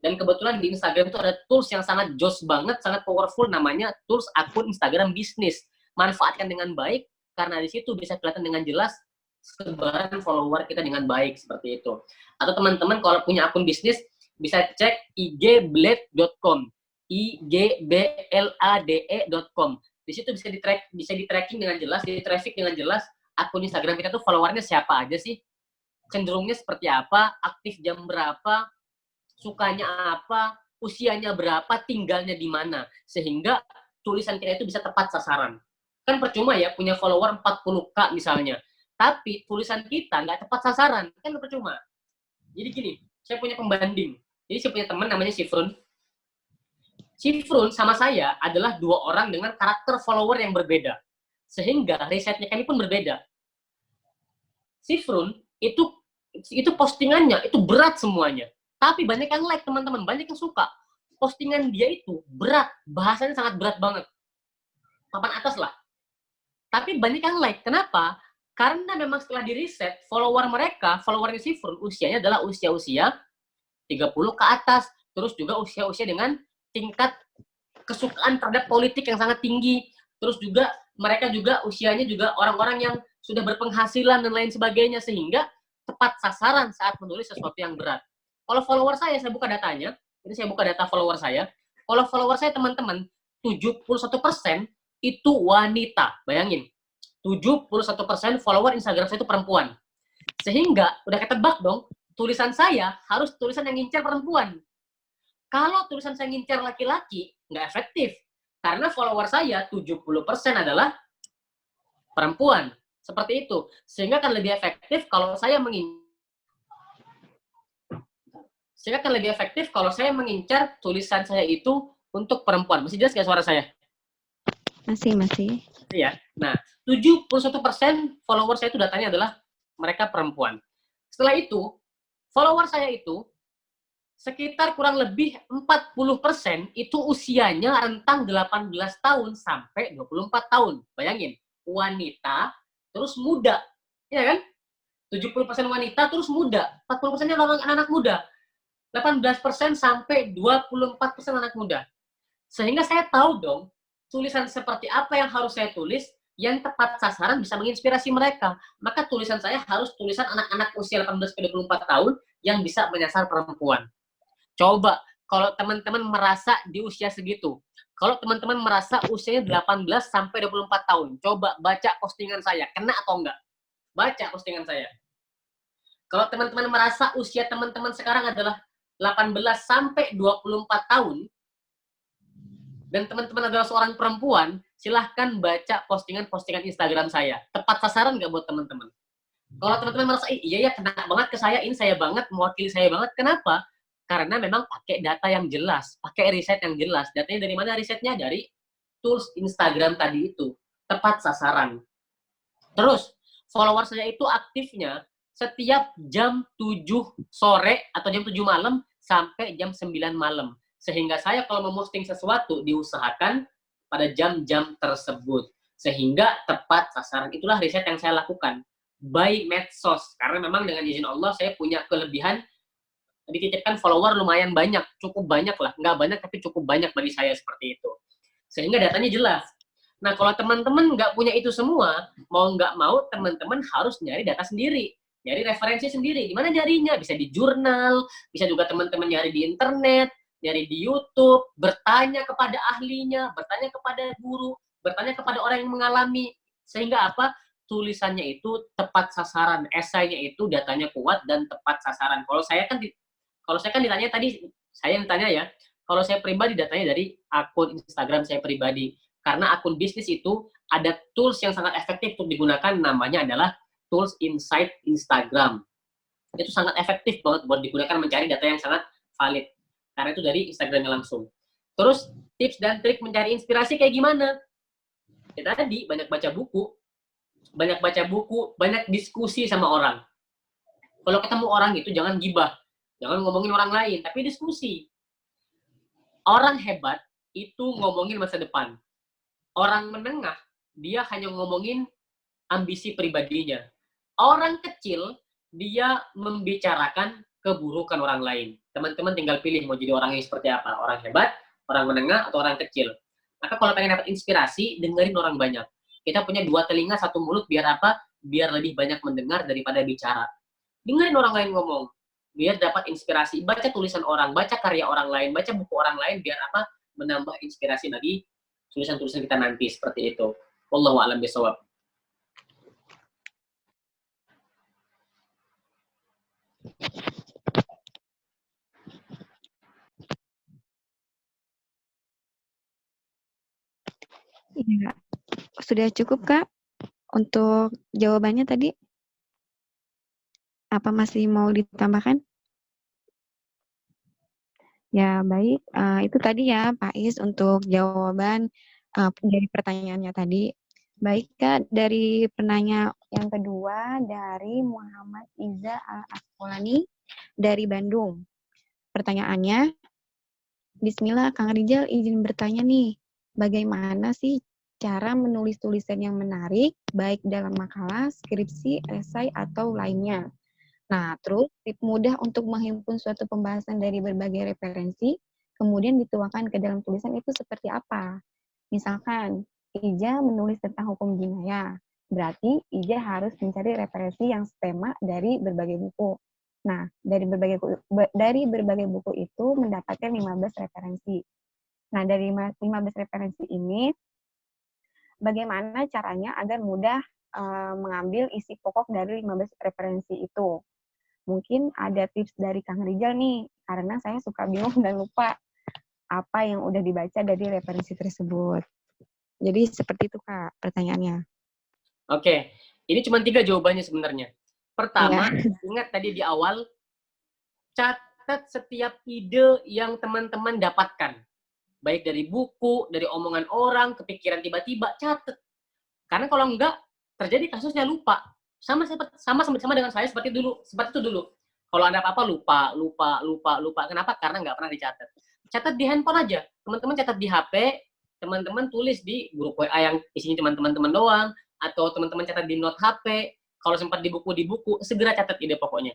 Dan kebetulan di Instagram itu ada tools yang sangat jos banget, sangat powerful, namanya tools akun Instagram bisnis. Manfaatkan dengan baik, karena di situ bisa kelihatan dengan jelas sebaran follower kita dengan baik, seperti itu. Atau teman-teman kalau punya akun bisnis, bisa cek igblade.com, igblade.com. Di situ bisa di tracking dengan jelas, di traffic dengan jelas, akun Instagram kita tuh followernya siapa aja sih, cenderungnya seperti apa, aktif jam berapa, sukanya apa, usianya berapa, tinggalnya di mana, sehingga tulisan kita itu bisa tepat sasaran. Kan percuma ya punya follower 40K misalnya, tapi tulisan kita nggak tepat sasaran, kan percuma. Jadi gini, saya punya pembanding. Jadi saya punya teman namanya Sifrun. Sifrun sama saya adalah dua orang dengan karakter follower yang berbeda. Sehingga risetnya kami pun berbeda. Sifrun itu postingannya itu berat semuanya. Tapi banyak yang like teman-teman, banyak yang suka. Postingan dia itu berat, bahasanya sangat berat banget. Papan atas lah. Tapi banyak yang like. Kenapa? Karena memang setelah di riset, followernya Sifrun usianya adalah usia-usia 30 ke atas. Terus juga usia-usia dengan tingkat kesukaan terhadap politik yang sangat tinggi. Terus juga mereka juga usianya juga orang-orang yang sudah berpenghasilan dan lain sebagainya, sehingga tepat sasaran saat menulis sesuatu yang berat. Kalau follower saya buka datanya, ini saya buka data follower saya. Kalau follower saya teman-teman, 71% itu wanita. Bayangin, 71% follower Instagram saya itu perempuan. Sehingga udah ketebak dong, tulisan saya harus tulisan yang ngincar perempuan. Kalau tulisan saya ngincar laki-laki, nggak efektif. Karena follower saya 70% adalah perempuan. Seperti itu. Sehingga akan lebih efektif kalau saya mengincar tulisan saya itu untuk perempuan. Masih jelas nggak suara saya? Masih. Ya. Nah, 71% follower saya itu datanya adalah mereka perempuan. Setelah itu, follower saya itu sekitar kurang lebih 40% itu usianya rentang 18 tahun sampai 24 tahun. Bayangin, wanita terus muda. Ya kan? 70% wanita terus muda. 40%-nya anak-anak muda. 18% sampai 24% anak muda. Sehingga saya tahu dong, tulisan seperti apa yang harus saya tulis yang tepat sasaran bisa menginspirasi mereka. Maka tulisan saya harus tulisan anak-anak usia 18-24 tahun yang bisa menyasar perempuan. Coba, kalau teman-teman merasa di usia segitu, kalau teman-teman merasa usianya 18-24 tahun, coba baca postingan saya, kena atau enggak? Baca postingan saya. Kalau teman-teman merasa usia teman-teman sekarang adalah 18-24 tahun, dan teman-teman adalah seorang perempuan, silahkan baca postingan-postingan Instagram saya. Tepat sasaran nggak buat teman-teman? Kalau teman-teman merasa, iya ya, kena banget ke saya, ini saya banget, mewakili saya banget. Kenapa? Karena memang pakai data yang jelas, pakai riset yang jelas. Datanya dari mana risetnya? Dari tools Instagram tadi itu. Tepat sasaran. Terus, follower saya itu aktifnya setiap jam 7 sore atau jam 7 malam sampai jam 9 malam. Sehingga saya kalau memosting sesuatu diusahakan pada jam-jam tersebut. Sehingga tepat sasaran. Itulah riset yang saya lakukan. By medsos. Karena memang dengan izin Allah saya punya kelebihan dititipkan follower lumayan banyak. Cukup banyak lah. Nggak banyak tapi cukup banyak bagi saya seperti itu. Sehingga datanya jelas. Nah, kalau teman-teman nggak punya itu semua, mau nggak mau teman-teman harus nyari data sendiri. Nyari referensi sendiri. Di mana nyarinya? Bisa di jurnal, bisa juga teman-teman nyari di internet, nyari di YouTube, bertanya kepada ahlinya, bertanya kepada guru, bertanya kepada orang yang mengalami. Sehingga apa? Tulisannya itu tepat sasaran, esainya itu datanya kuat dan tepat sasaran. Kalau saya kan ditanya tadi, saya yang ditanya ya, kalau saya pribadi datanya dari akun Instagram saya pribadi. Karena akun bisnis itu ada tools yang sangat efektif untuk digunakan, namanya adalah tools Insight Instagram. Itu sangat efektif banget buat digunakan mencari data yang sangat valid. Karena itu dari Instagramnya langsung. Terus tips dan trik mencari inspirasi kayak gimana? Ya tadi banyak baca buku, banyak diskusi sama orang. Kalau ketemu orang itu jangan gibah, jangan ngomongin orang lain, tapi diskusi. Orang hebat itu ngomongin masa depan. Orang menengah, dia hanya ngomongin ambisi pribadinya. Orang kecil, dia membicarakan keburukan orang lain. Teman-teman tinggal pilih mau jadi orang yang seperti apa. Orang hebat, orang menengah, atau orang kecil. Maka kalau pengen dapat inspirasi, dengerin orang banyak. Kita punya 2 telinga, 1 mulut, biar apa? Biar lebih banyak mendengar daripada bicara. Dengerin orang lain ngomong. Biar dapat inspirasi. Baca tulisan orang, baca karya orang lain, baca buku orang lain, biar apa? Menambah inspirasi bagi tulisan-tulisan kita nanti seperti itu. Wallahu a'lam bishawab. Iya, sudah cukup Kak untuk jawabannya tadi? Apa masih mau ditambahkan? Ya, baik. Itu tadi ya, Pak Is, untuk jawaban dari pertanyaannya tadi. Baik, Kak, dari penanya yang kedua dari Muhammad Iza Al-Asqalani dari Bandung. Pertanyaannya, Bismillah, Kang Rijal izin bertanya nih, bagaimana sih cara menulis tulisan yang menarik, baik dalam makalah, skripsi, esai, atau lainnya? Nah, terus tips mudah untuk menghimpun suatu pembahasan dari berbagai referensi, kemudian dituangkan ke dalam tulisan itu seperti apa? Misalkan, Ija menulis tentang hukum jinayah, berarti Ija harus mencari referensi yang setema dari berbagai buku. Nah, dari berbagai buku itu mendapatkan 15 referensi. Nah, dari 15 referensi ini, bagaimana caranya agar mudah mengambil isi pokok dari 15 referensi itu? Mungkin ada tips dari Kang Rijal nih, karena saya suka bingung dan lupa apa yang udah dibaca dari referensi tersebut. Jadi seperti itu Kak pertanyaannya. Oke, ini cuma 3 jawabannya sebenarnya. Iya. Pertama, ingat tadi di awal, catat setiap ide yang teman-teman dapatkan. Baik dari buku, dari omongan orang, kepikiran tiba-tiba, catat. Karena kalau enggak, terjadi kasusnya lupa. Sama dengan saya seperti itu dulu. Kalau ada apa-apa lupa. Kenapa? Karena nggak pernah dicatat. Catat di handphone aja. Teman-teman catat di HP, teman-teman tulis di grup WA yang isinya cuma teman-teman doang, atau teman-teman catat di note HP. Kalau sempat di buku, segera catat ide pokoknya.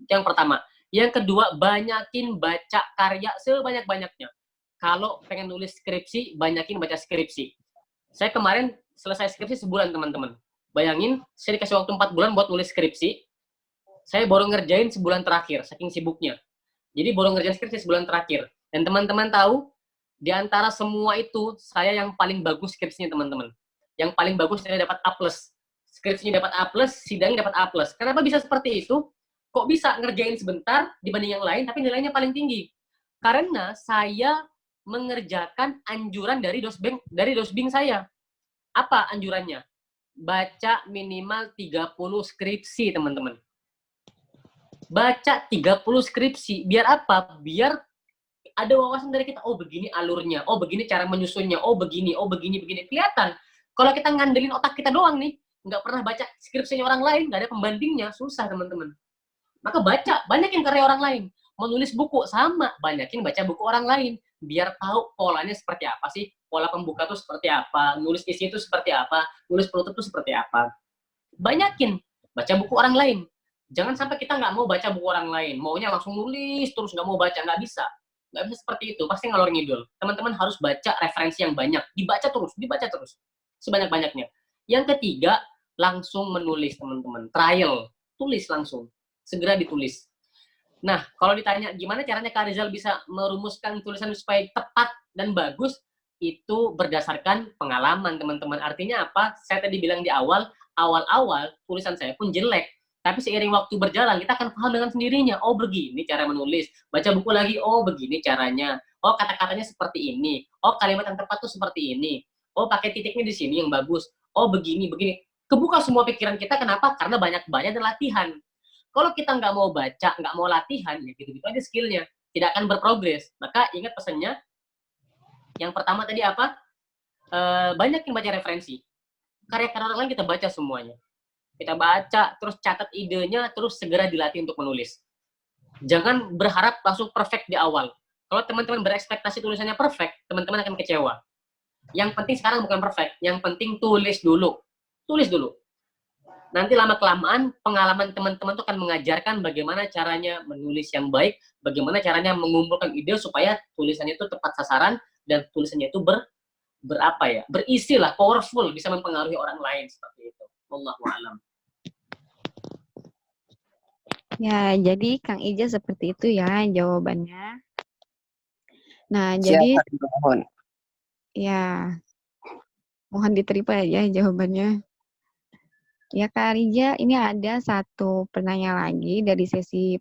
Yang pertama. Yang kedua, banyakin baca karya sebanyak-banyaknya. Kalau pengen nulis skripsi, banyakin baca skripsi. Saya kemarin selesai skripsi sebulan, teman-teman. Bayangin, saya dikasih waktu 4 bulan buat nulis skripsi. Saya baru ngerjain sebulan terakhir, saking sibuknya. Jadi baru ngerjain skripsi sebulan terakhir. Dan teman-teman tahu, di antara semua itu, saya yang paling bagus skripsinya, teman-teman. Yang paling bagus saya dapat A+. Skripsinya dapat A+, sidangnya dapat A+. Kenapa bisa seperti itu? Kok bisa ngerjain sebentar dibanding yang lain, tapi nilainya paling tinggi? Karena saya mengerjakan anjuran dari dosbing saya. Apa anjurannya? Baca minimal 30 skripsi, teman-teman. Baca 30 skripsi. Biar apa? Biar ada wawasan dari kita. Oh, begini alurnya. Oh, begini cara menyusunnya. Oh, begini. Kelihatan. Kalau kita ngandelin otak kita doang nih, nggak pernah baca skripsinya orang lain, nggak ada pembandingnya, susah, teman-teman. Maka baca, banyakin karya orang lain. Menulis buku, sama, banyakin baca buku orang lain. Biar tahu polanya seperti apa sih, pola pembuka itu seperti apa, nulis isi itu seperti apa, nulis penutup itu seperti apa. Banyakin baca buku orang lain. Jangan sampai kita nggak mau baca buku orang lain, maunya langsung nulis terus nggak mau baca, nggak bisa. Nggak bisa seperti itu, pasti ngalor ngidul. Teman-teman harus baca referensi yang banyak, dibaca terus, sebanyak-banyaknya. Yang ketiga, langsung menulis, teman-teman. Trial, tulis langsung, segera ditulis. Nah, kalau ditanya gimana caranya Kak Rizal bisa merumuskan tulisan supaya tepat dan bagus, itu berdasarkan pengalaman, teman-teman. Artinya apa? Saya tadi bilang di awal tulisan saya pun jelek. Tapi seiring waktu berjalan, kita akan paham dengan sendirinya. Oh, begini cara menulis. Baca buku lagi, oh begini caranya. Oh, kata-katanya seperti ini. Oh, kalimat yang tepat tuh seperti ini. Oh, pakai titiknya di sini yang bagus. Oh, begini. Kebuka semua pikiran kita, kenapa? Karena banyak-banyak dan latihan. Kalau kita nggak mau baca, nggak mau latihan, ya gitu-gitu aja skillnya. Tidak akan berprogres. Maka ingat pesannya, yang pertama tadi apa? Banyak yang baca referensi. Karya-karya orang lain kita baca semuanya. Kita baca, terus catat idenya, terus segera dilatih untuk menulis. Jangan berharap langsung perfect di awal. Kalau teman-teman berekspektasi tulisannya perfect, teman-teman akan kecewa. Yang penting sekarang bukan perfect, yang penting tulis dulu. Tulis dulu. Nanti lama-kelamaan pengalaman teman-teman itu akan mengajarkan bagaimana caranya menulis yang baik, bagaimana caranya mengumpulkan ide supaya tulisannya itu tepat sasaran dan tulisannya itu berisi lah, powerful, bisa mempengaruhi orang lain seperti itu. Wallahu a'lam. Ya, jadi Kang Ija seperti itu ya jawabannya. Nah, Siap, jadi mohon. ya mohon diterima ya jawabannya. Ya Kak Rija, ini ada satu penanya lagi dari sesi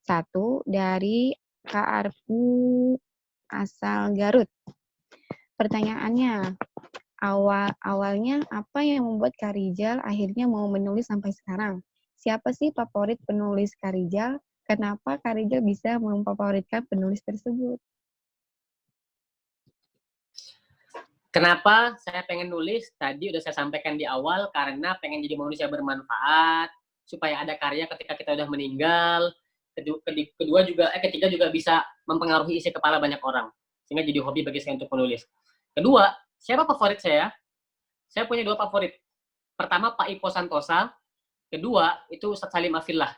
satu dari Kak Arfi asal Garut. Pertanyaannya, awalnya apa yang membuat Kak Rizal akhirnya mau menulis sampai sekarang? Siapa sih favorit penulis Kak Rizal? Kenapa Kak Rizal bisa memfavoritkan penulis tersebut? Kenapa saya pengen nulis? Tadi udah saya sampaikan di awal, karena pengen jadi manusia bermanfaat, supaya ada karya ketika kita udah meninggal. Ketiga juga bisa mempengaruhi isi kepala banyak orang, sehingga jadi hobi bagi saya untuk menulis. Kedua, siapa favorit saya? Saya punya dua favorit. Pertama, Pak Ipo Santosa. Kedua, itu Ustadz Salim Afillah.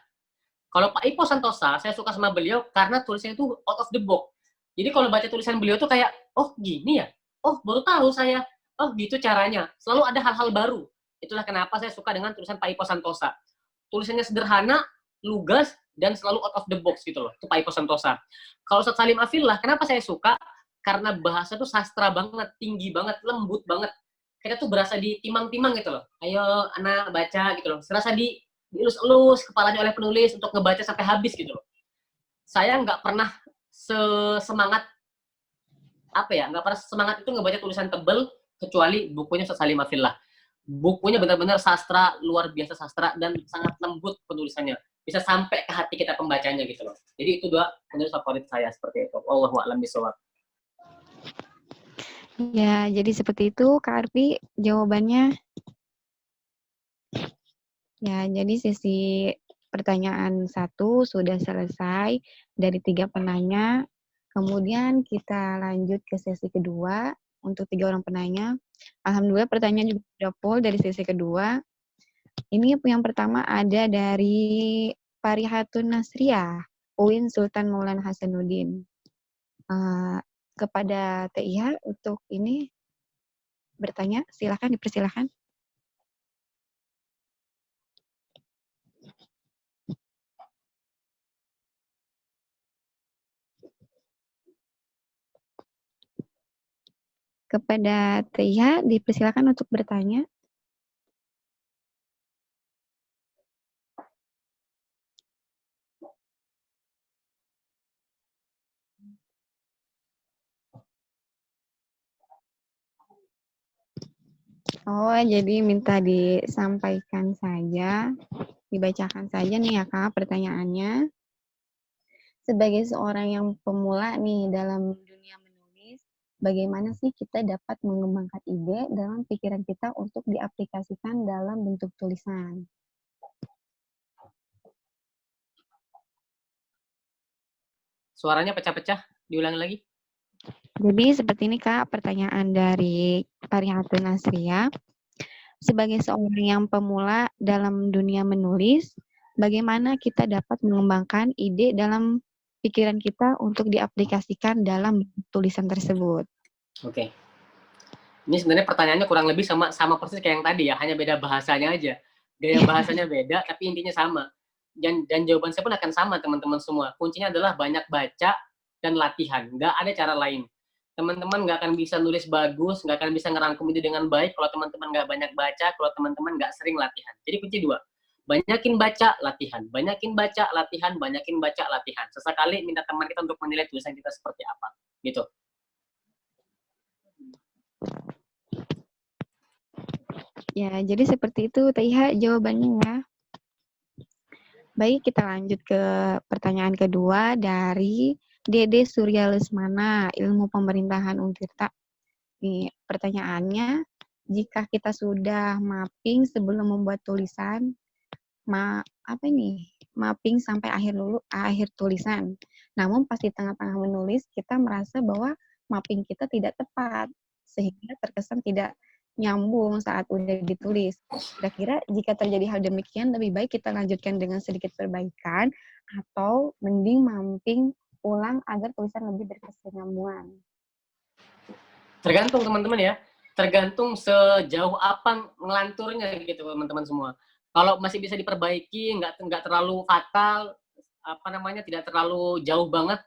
Kalau Pak Ipo Santosa, saya suka sama beliau karena tulisannya itu out of the box. Jadi kalau baca tulisan beliau tuh kayak, oh gini ya, oh baru tahu saya, oh gitu caranya. Selalu ada hal-hal baru. Itulah kenapa saya suka dengan tulisan Pak Ipo Santosa. Tulisannya sederhana, lugas, dan selalu out of the box gitu loh. Itu Pak Ipo Santosa. Kalau Ustadz Salim Afillah, kenapa saya suka? Karena bahasa tuh sastra banget, tinggi banget, lembut banget. Kita tuh berasa ditimang-timang gitu loh. Ayo anak baca gitu loh. Serasa dielus-elus kepalanya oleh penulis untuk ngebaca sampai habis gitu loh. Saya nggak pernah semangat nggak pernah semangat itu ngebaca tulisan tebel kecuali bukunya Ustadz Salim Afillah. Bukunya benar-benar sastra, luar biasa sastra, dan sangat lembut penulisannya. Bisa sampai ke hati kita pembacanya gitu loh. Jadi itu dua penulis favorit saya seperti itu. Wallahu a'lam bishawab. Ya, jadi seperti itu Kak Arfi jawabannya. Ya, jadi sesi pertanyaan 1 sudah selesai dari 3 penanya. Kemudian kita lanjut ke sesi kedua untuk 3 orang penanya. Alhamdulillah pertanyaan juga sudah full dari sesi kedua. Ini yang pertama ada dari Parihatun Nasriah, UIN Sultan Maulana Hasanuddin. Kepada TIH untuk ini bertanya, silakan dipersilakan. Kepada TIH dipersilakan untuk bertanya. Oh, jadi minta disampaikan saja, dibacakan saja nih ya Kak pertanyaannya. Sebagai seorang yang pemula nih dalam dunia menulis, bagaimana sih kita dapat mengembangkan ide dalam pikiran kita untuk diaplikasikan dalam bentuk tulisan? Suaranya pecah-pecah, diulangi lagi. Jadi seperti ini Kak pertanyaan dari Parihatun Nasriah. Sebagai seorang yang pemula dalam dunia menulis, bagaimana kita dapat mengembangkan ide dalam pikiran kita untuk diaplikasikan dalam tulisan tersebut? Oke. Ini sebenarnya pertanyaannya kurang lebih sama persis kayak yang tadi ya, hanya beda bahasanya aja. Gaya bahasanya beda, tapi intinya sama. Dan jawaban saya pun akan sama, teman-teman semua. Kuncinya adalah banyak baca dan latihan. Nggak ada cara lain. Teman-teman nggak akan bisa nulis bagus, nggak akan bisa ngerangkum itu dengan baik kalau teman-teman nggak banyak baca, kalau teman-teman nggak sering latihan. Jadi kunci dua. Banyakin baca, latihan. Banyakin baca, latihan. Banyakin baca, latihan. Sesekali minta teman kita untuk menilai tulisan kita seperti apa. Gitu. Ya, jadi seperti itu TIH jawabannya ya. Baik, kita lanjut ke pertanyaan kedua dari Dede Surya Lesmana, Ilmu Pemerintahan Untirta. Nih, pertanyaannya, jika kita sudah mapping sebelum membuat tulisan, mapping sampai akhir tulisan. Namun pas di tengah-tengah menulis, kita merasa bahwa mapping kita tidak tepat, sehingga terkesan tidak nyambung saat udah ditulis. Kira-kira jika terjadi hal demikian, lebih baik kita lanjutkan dengan sedikit perbaikan, atau mending mapping ulang agar tulisan lebih berkesinambungan. Tergantung teman-teman ya. Tergantung sejauh apa ngelanturnya gitu teman-teman semua. Kalau masih bisa diperbaiki, nggak terlalu fatal, tidak terlalu jauh banget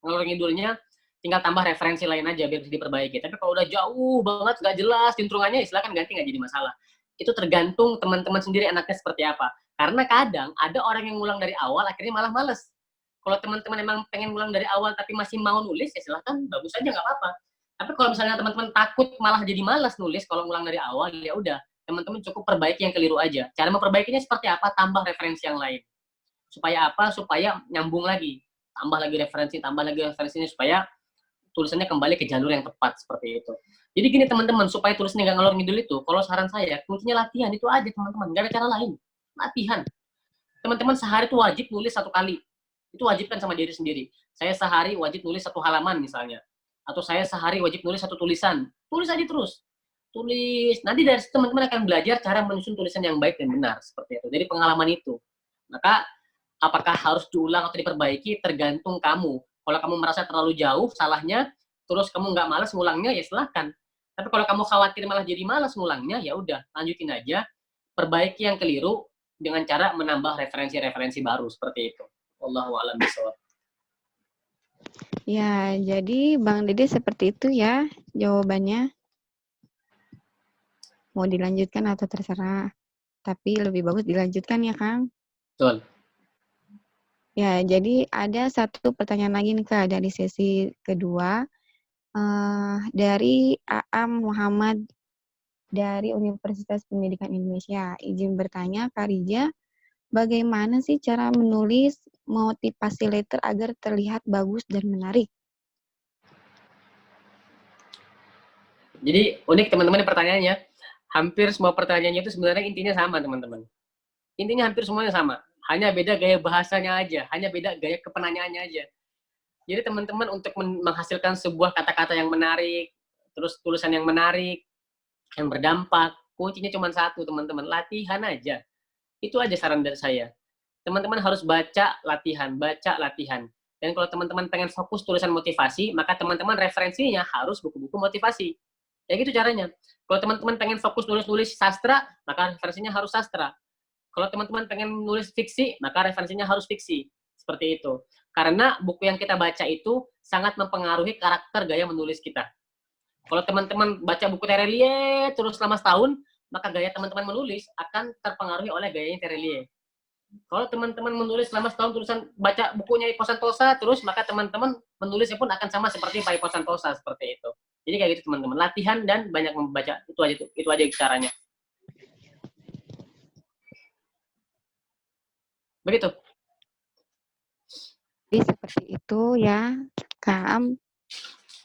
ngalor ngidulnya, tinggal tambah referensi lain aja biar bisa diperbaiki. Tapi kalau udah jauh banget, nggak jelas juntrungannya, silakan ganti, nggak jadi masalah. itu tergantung teman-teman sendiri anaknya seperti apa. Karena kadang ada orang yang ngulang dari awal akhirnya malah males. Kalau teman-teman emang pengen ngulang dari awal tapi masih mau nulis, ya silahkan, bagus aja, nggak apa-apa. Tapi kalau misalnya teman-teman takut malah jadi malas nulis kalau ngulang dari awal, ya udah, teman-teman cukup perbaiki yang keliru aja. Cara memperbaikinya seperti apa? Tambah referensi yang lain. Supaya apa? Supaya nyambung lagi. Tambah lagi referensinya supaya tulisannya kembali ke jalur yang tepat seperti itu. Jadi gini teman-teman, supaya tulisannya nggak ngalor ngidul itu, kalau saran saya, kuncinya latihan itu aja teman-teman, nggak ada cara lain. Latihan. Teman-teman sehari itu wajib nulis 1 kali. Itu wajibkan sama diri sendiri. Saya sehari wajib nulis 1 halaman misalnya. Atau saya sehari wajib nulis 1 tulisan. Tulis aja terus. Tulis. Nanti dari situ teman-teman akan belajar cara menyusun tulisan yang baik dan benar. Seperti itu. Jadi pengalaman itu. Maka apakah harus diulang atau diperbaiki tergantung kamu. Kalau kamu merasa terlalu jauh salahnya, terus kamu nggak malas ngulangnya, ya silahkan. Tapi kalau kamu khawatir malah jadi malas ngulangnya, ya udah, lanjutin aja. Perbaiki yang keliru dengan cara menambah referensi-referensi baru seperti itu. Wallahu a'lam bishawab. Ya, jadi Bang Dede seperti itu ya jawabannya. Mau dilanjutkan atau terserah. Tapi lebih bagus dilanjutkan ya, Kang. Betul. Ya, jadi ada satu pertanyaan lagi nih Kak dari sesi kedua. Dari Aam Muhammad dari Universitas Pendidikan Indonesia. Izin bertanya, Kak Rija, bagaimana sih cara menulis motivasi letter agar terlihat bagus dan menarik? Jadi unik teman-teman pertanyaannya. Hampir semua pertanyaannya itu sebenarnya intinya sama teman-teman. Intinya hampir semuanya sama. Hanya beda gaya bahasanya aja. Hanya beda gaya kepenanyaannya aja. Jadi teman-teman untuk menghasilkan sebuah kata-kata yang menarik, terus tulisan yang menarik, yang berdampak, kuncinya cuma satu teman-teman. Latihan aja. Itu aja saran dari saya. Teman-teman harus baca latihan. Dan kalau teman-teman pengen fokus tulisan motivasi, maka teman-teman referensinya harus buku-buku motivasi. Ya gitu caranya. Kalau teman-teman pengen fokus nulis-nulis sastra, maka referensinya harus sastra. Kalau teman-teman pengen nulis fiksi, maka referensinya harus fiksi. Seperti itu. Karena buku yang kita baca itu sangat mempengaruhi karakter gaya menulis kita. Kalau teman-teman baca buku Terelie terus selama setahun, maka gaya teman-teman menulis akan terpengaruhi oleh gayanya Terelie. Kalau teman-teman menulis selama setahun tulisan baca bukunya Ipo Santosa terus, maka teman-teman menulisnya pun akan sama seperti Pak Ipo Santosa seperti itu. Jadi kayak gitu teman-teman, latihan dan banyak membaca, itu aja caranya. Begitu. Jadi seperti itu ya, Kak Am,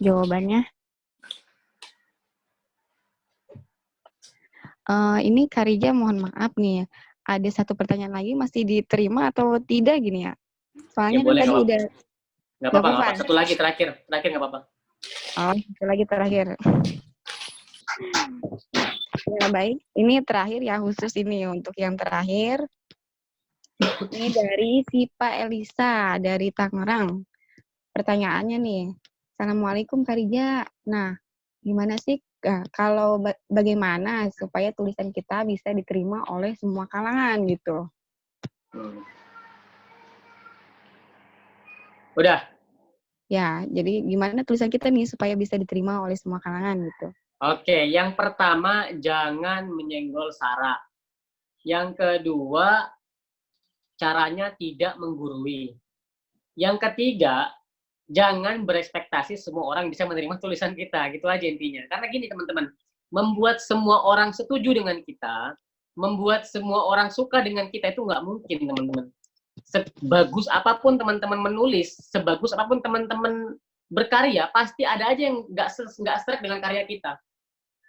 jawabannya. Ini Kak Rija mohon maaf nih, ada satu pertanyaan lagi masih diterima atau tidak gini ya? Soalnya Ya, boleh, kan tadi udah. Nggak apa-apa. Satu lagi terakhir nggak apa-apa. Oh, satu lagi terakhir. Ya baik, ini terakhir ya, khusus ini untuk yang terakhir. Ini dari Sipa Elisa dari Tangerang. Pertanyaannya nih, Assalamualaikum Kak Rija. Nah, gimana sih kalau bagaimana supaya tulisan kita bisa diterima oleh semua kalangan gitu? Udah. Ya, jadi gimana tulisan kita nih supaya bisa diterima oleh semua kalangan gitu? Oke, yang pertama jangan menyenggol sara. Yang kedua, caranya tidak menggurui. Yang ketiga, jangan berekspektasi semua orang bisa menerima tulisan kita. Gitu aja intinya. Karena gini teman-teman, membuat semua orang setuju dengan kita, membuat semua orang suka dengan kita itu nggak mungkin teman-teman. Sebagus apapun teman-teman menulis, sebagus apapun teman-teman berkarya, pasti ada aja yang nggak strike dengan karya kita.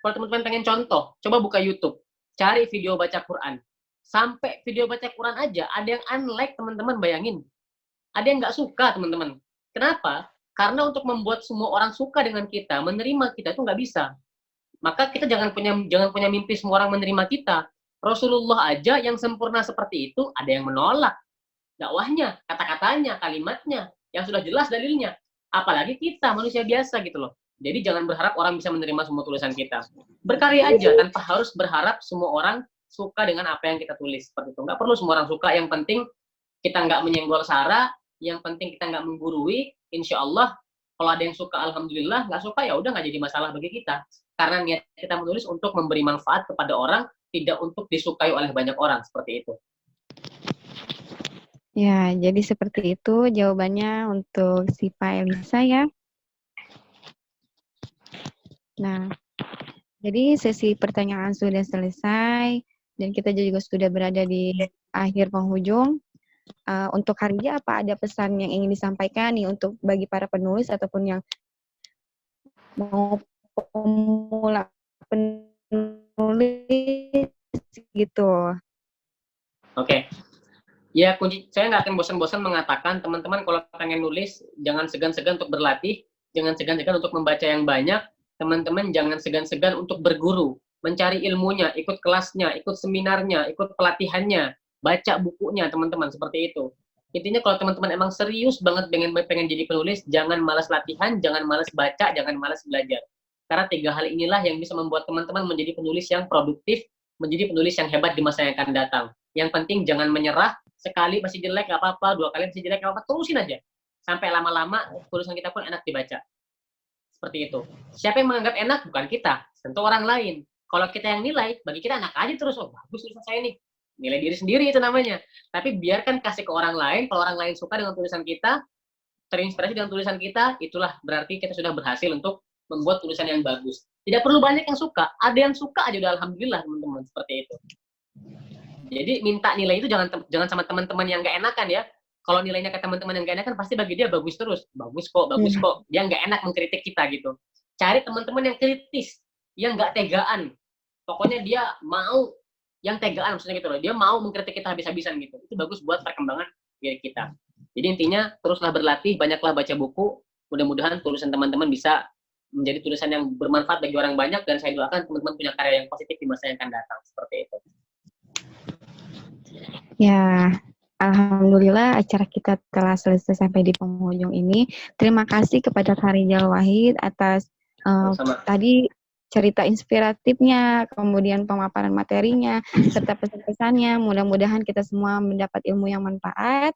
Kalau teman-teman pengen contoh, coba buka YouTube, cari video baca Quran. Sampai video baca Quran aja, ada yang unlike teman-teman, bayangin. Ada yang nggak suka teman-teman. Kenapa? Karena untuk membuat semua orang suka dengan kita, menerima kita itu nggak bisa. Maka kita jangan punya mimpi semua orang menerima kita. Rasulullah aja yang sempurna seperti itu, ada yang menolak dakwahnya, kata-katanya, kalimatnya, yang sudah jelas dalilnya. Apalagi kita, manusia biasa gitu loh. Jadi jangan berharap orang bisa menerima semua tulisan kita. Berkarya aja, tanpa harus berharap semua orang suka dengan apa yang kita tulis. Seperti itu. Nggak perlu semua orang suka, yang penting kita nggak menyenggol sara, yang penting kita nggak menggurui, insya Allah, kalau ada yang suka, alhamdulillah, nggak suka, ya udah nggak jadi masalah bagi kita. karena niat kita menulis untuk memberi manfaat kepada orang, tidak untuk disukai oleh banyak orang, seperti itu. Ya, jadi seperti itu jawabannya untuk si Pak Elisa ya. Nah, jadi sesi pertanyaan sudah selesai dan kita juga sudah berada di akhir penghujung. Untuk hari ini apa ada pesan yang ingin disampaikan nih untuk bagi para penulis ataupun yang mau pemula penulis gitu. Oke. Ya, kunci saya nggak akan bosan-bosan mengatakan teman-teman kalau pengen nulis jangan segan-segan untuk berlatih, jangan segan-segan untuk membaca yang banyak, teman-teman jangan segan-segan untuk berguru, mencari ilmunya, ikut kelasnya, ikut seminarnya, ikut pelatihannya, baca bukunya teman-teman, seperti itu. Intinya kalau teman-teman emang serius banget pengen jadi penulis, jangan malas latihan, jangan malas baca, jangan malas belajar. Karena 3 hal inilah yang bisa membuat teman-teman menjadi penulis yang produktif, menjadi penulis yang hebat di masa yang akan datang. Yang penting jangan menyerah, sekali masih jelek nggak apa-apa, 2 kali masih jelek nggak apa-apa, terusin aja. Sampai lama-lama tulisan kita pun enak dibaca. Seperti itu. Siapa yang menganggap enak? Bukan kita, tentu orang lain. Kalau kita yang nilai, bagi kita enak aja terus, oh bagus tulisan saya nih. Nilai diri sendiri itu namanya. Tapi biarkan kasih ke orang lain, kalau orang lain suka dengan tulisan kita, terinspirasi dengan tulisan kita, itulah berarti kita sudah berhasil untuk membuat tulisan yang bagus. Tidak perlu banyak yang suka, ada yang suka aja udah alhamdulillah teman-teman, seperti itu. Jadi minta nilai itu jangan sama teman-teman yang nggak enakan ya. Kalau nilainya ke teman-teman yang nggak enakan pasti bagi dia bagus terus, bagus kok. Dia nggak enak mengkritik kita gitu. Cari teman-teman yang kritis, yang nggak tegaan. Pokoknya dia mau yang tegaan, maksudnya gitu loh. Dia mau mengkritik kita habis-habisan gitu. Itu bagus buat perkembangan diri kita. Jadi intinya teruslah berlatih, banyaklah baca buku. Mudah-mudahan tulisan teman-teman bisa menjadi tulisan yang bermanfaat bagi orang banyak, dan saya doakan teman-teman punya karya yang positif di masa yang akan datang, seperti itu. Ya, alhamdulillah acara kita telah selesai sampai di penghujung ini. Terima kasih kepada Kak Rijal Wahid atas tadi cerita inspiratifnya, kemudian pemaparan materinya, serta pesan-pesannya. Mudah-mudahan kita semua mendapat ilmu yang manfaat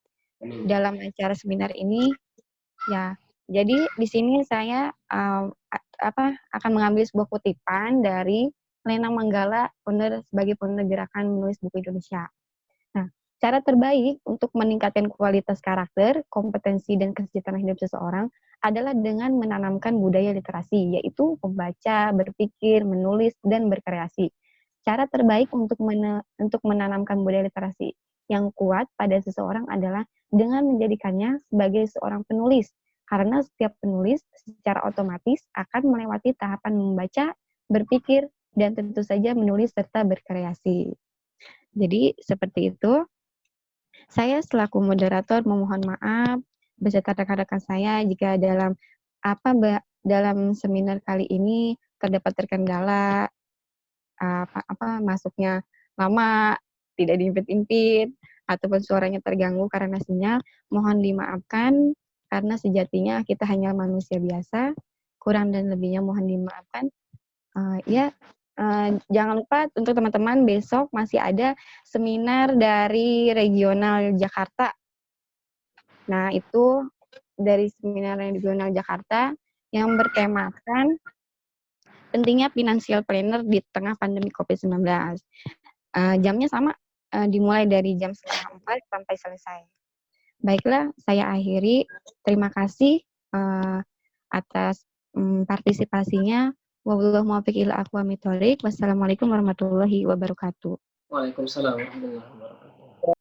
dalam acara seminar ini. Ya, jadi di sini saya akan mengambil sebuah kutipan dari Lena Manggala, founder sebagai founder gerakan menulis buku Indonesia. Nah, cara terbaik untuk meningkatkan kualitas karakter, kompetensi, dan kesejahteraan hidup seseorang adalah dengan menanamkan budaya literasi, yaitu membaca, berpikir, menulis, dan berkreasi. Cara terbaik untuk menanamkan budaya literasi yang kuat pada seseorang adalah dengan menjadikannya sebagai seorang penulis, karena setiap penulis secara otomatis akan melewati tahapan membaca, berpikir, dan tentu saja menulis serta berkreasi. Jadi seperti itu. Saya selaku moderator memohon maaf beserta rekan-rekan saya jika dalam seminar kali ini terdapat terkendala masuknya lama, tidak diimpit-impit, ataupun suaranya terganggu karena sinyal. Mohon dimaafkan karena sejatinya kita hanya manusia biasa. Kurang dan lebihnya mohon dimaafkan. Jangan lupa untuk teman-teman besok masih ada seminar dari regional Jakarta. Nah, itu dari seminar regional Jakarta yang bertemakan pentingnya financial planner di tengah pandemi COVID-19. Jamnya sama, dimulai dari jam 3:30 sampai selesai. Baiklah, saya akhiri. Terima kasih atas partisipasinya. Wassalamualaikum warahmatullahi wabarakatuh. Waalaikumsalam warahmatullahi wabarakatuh.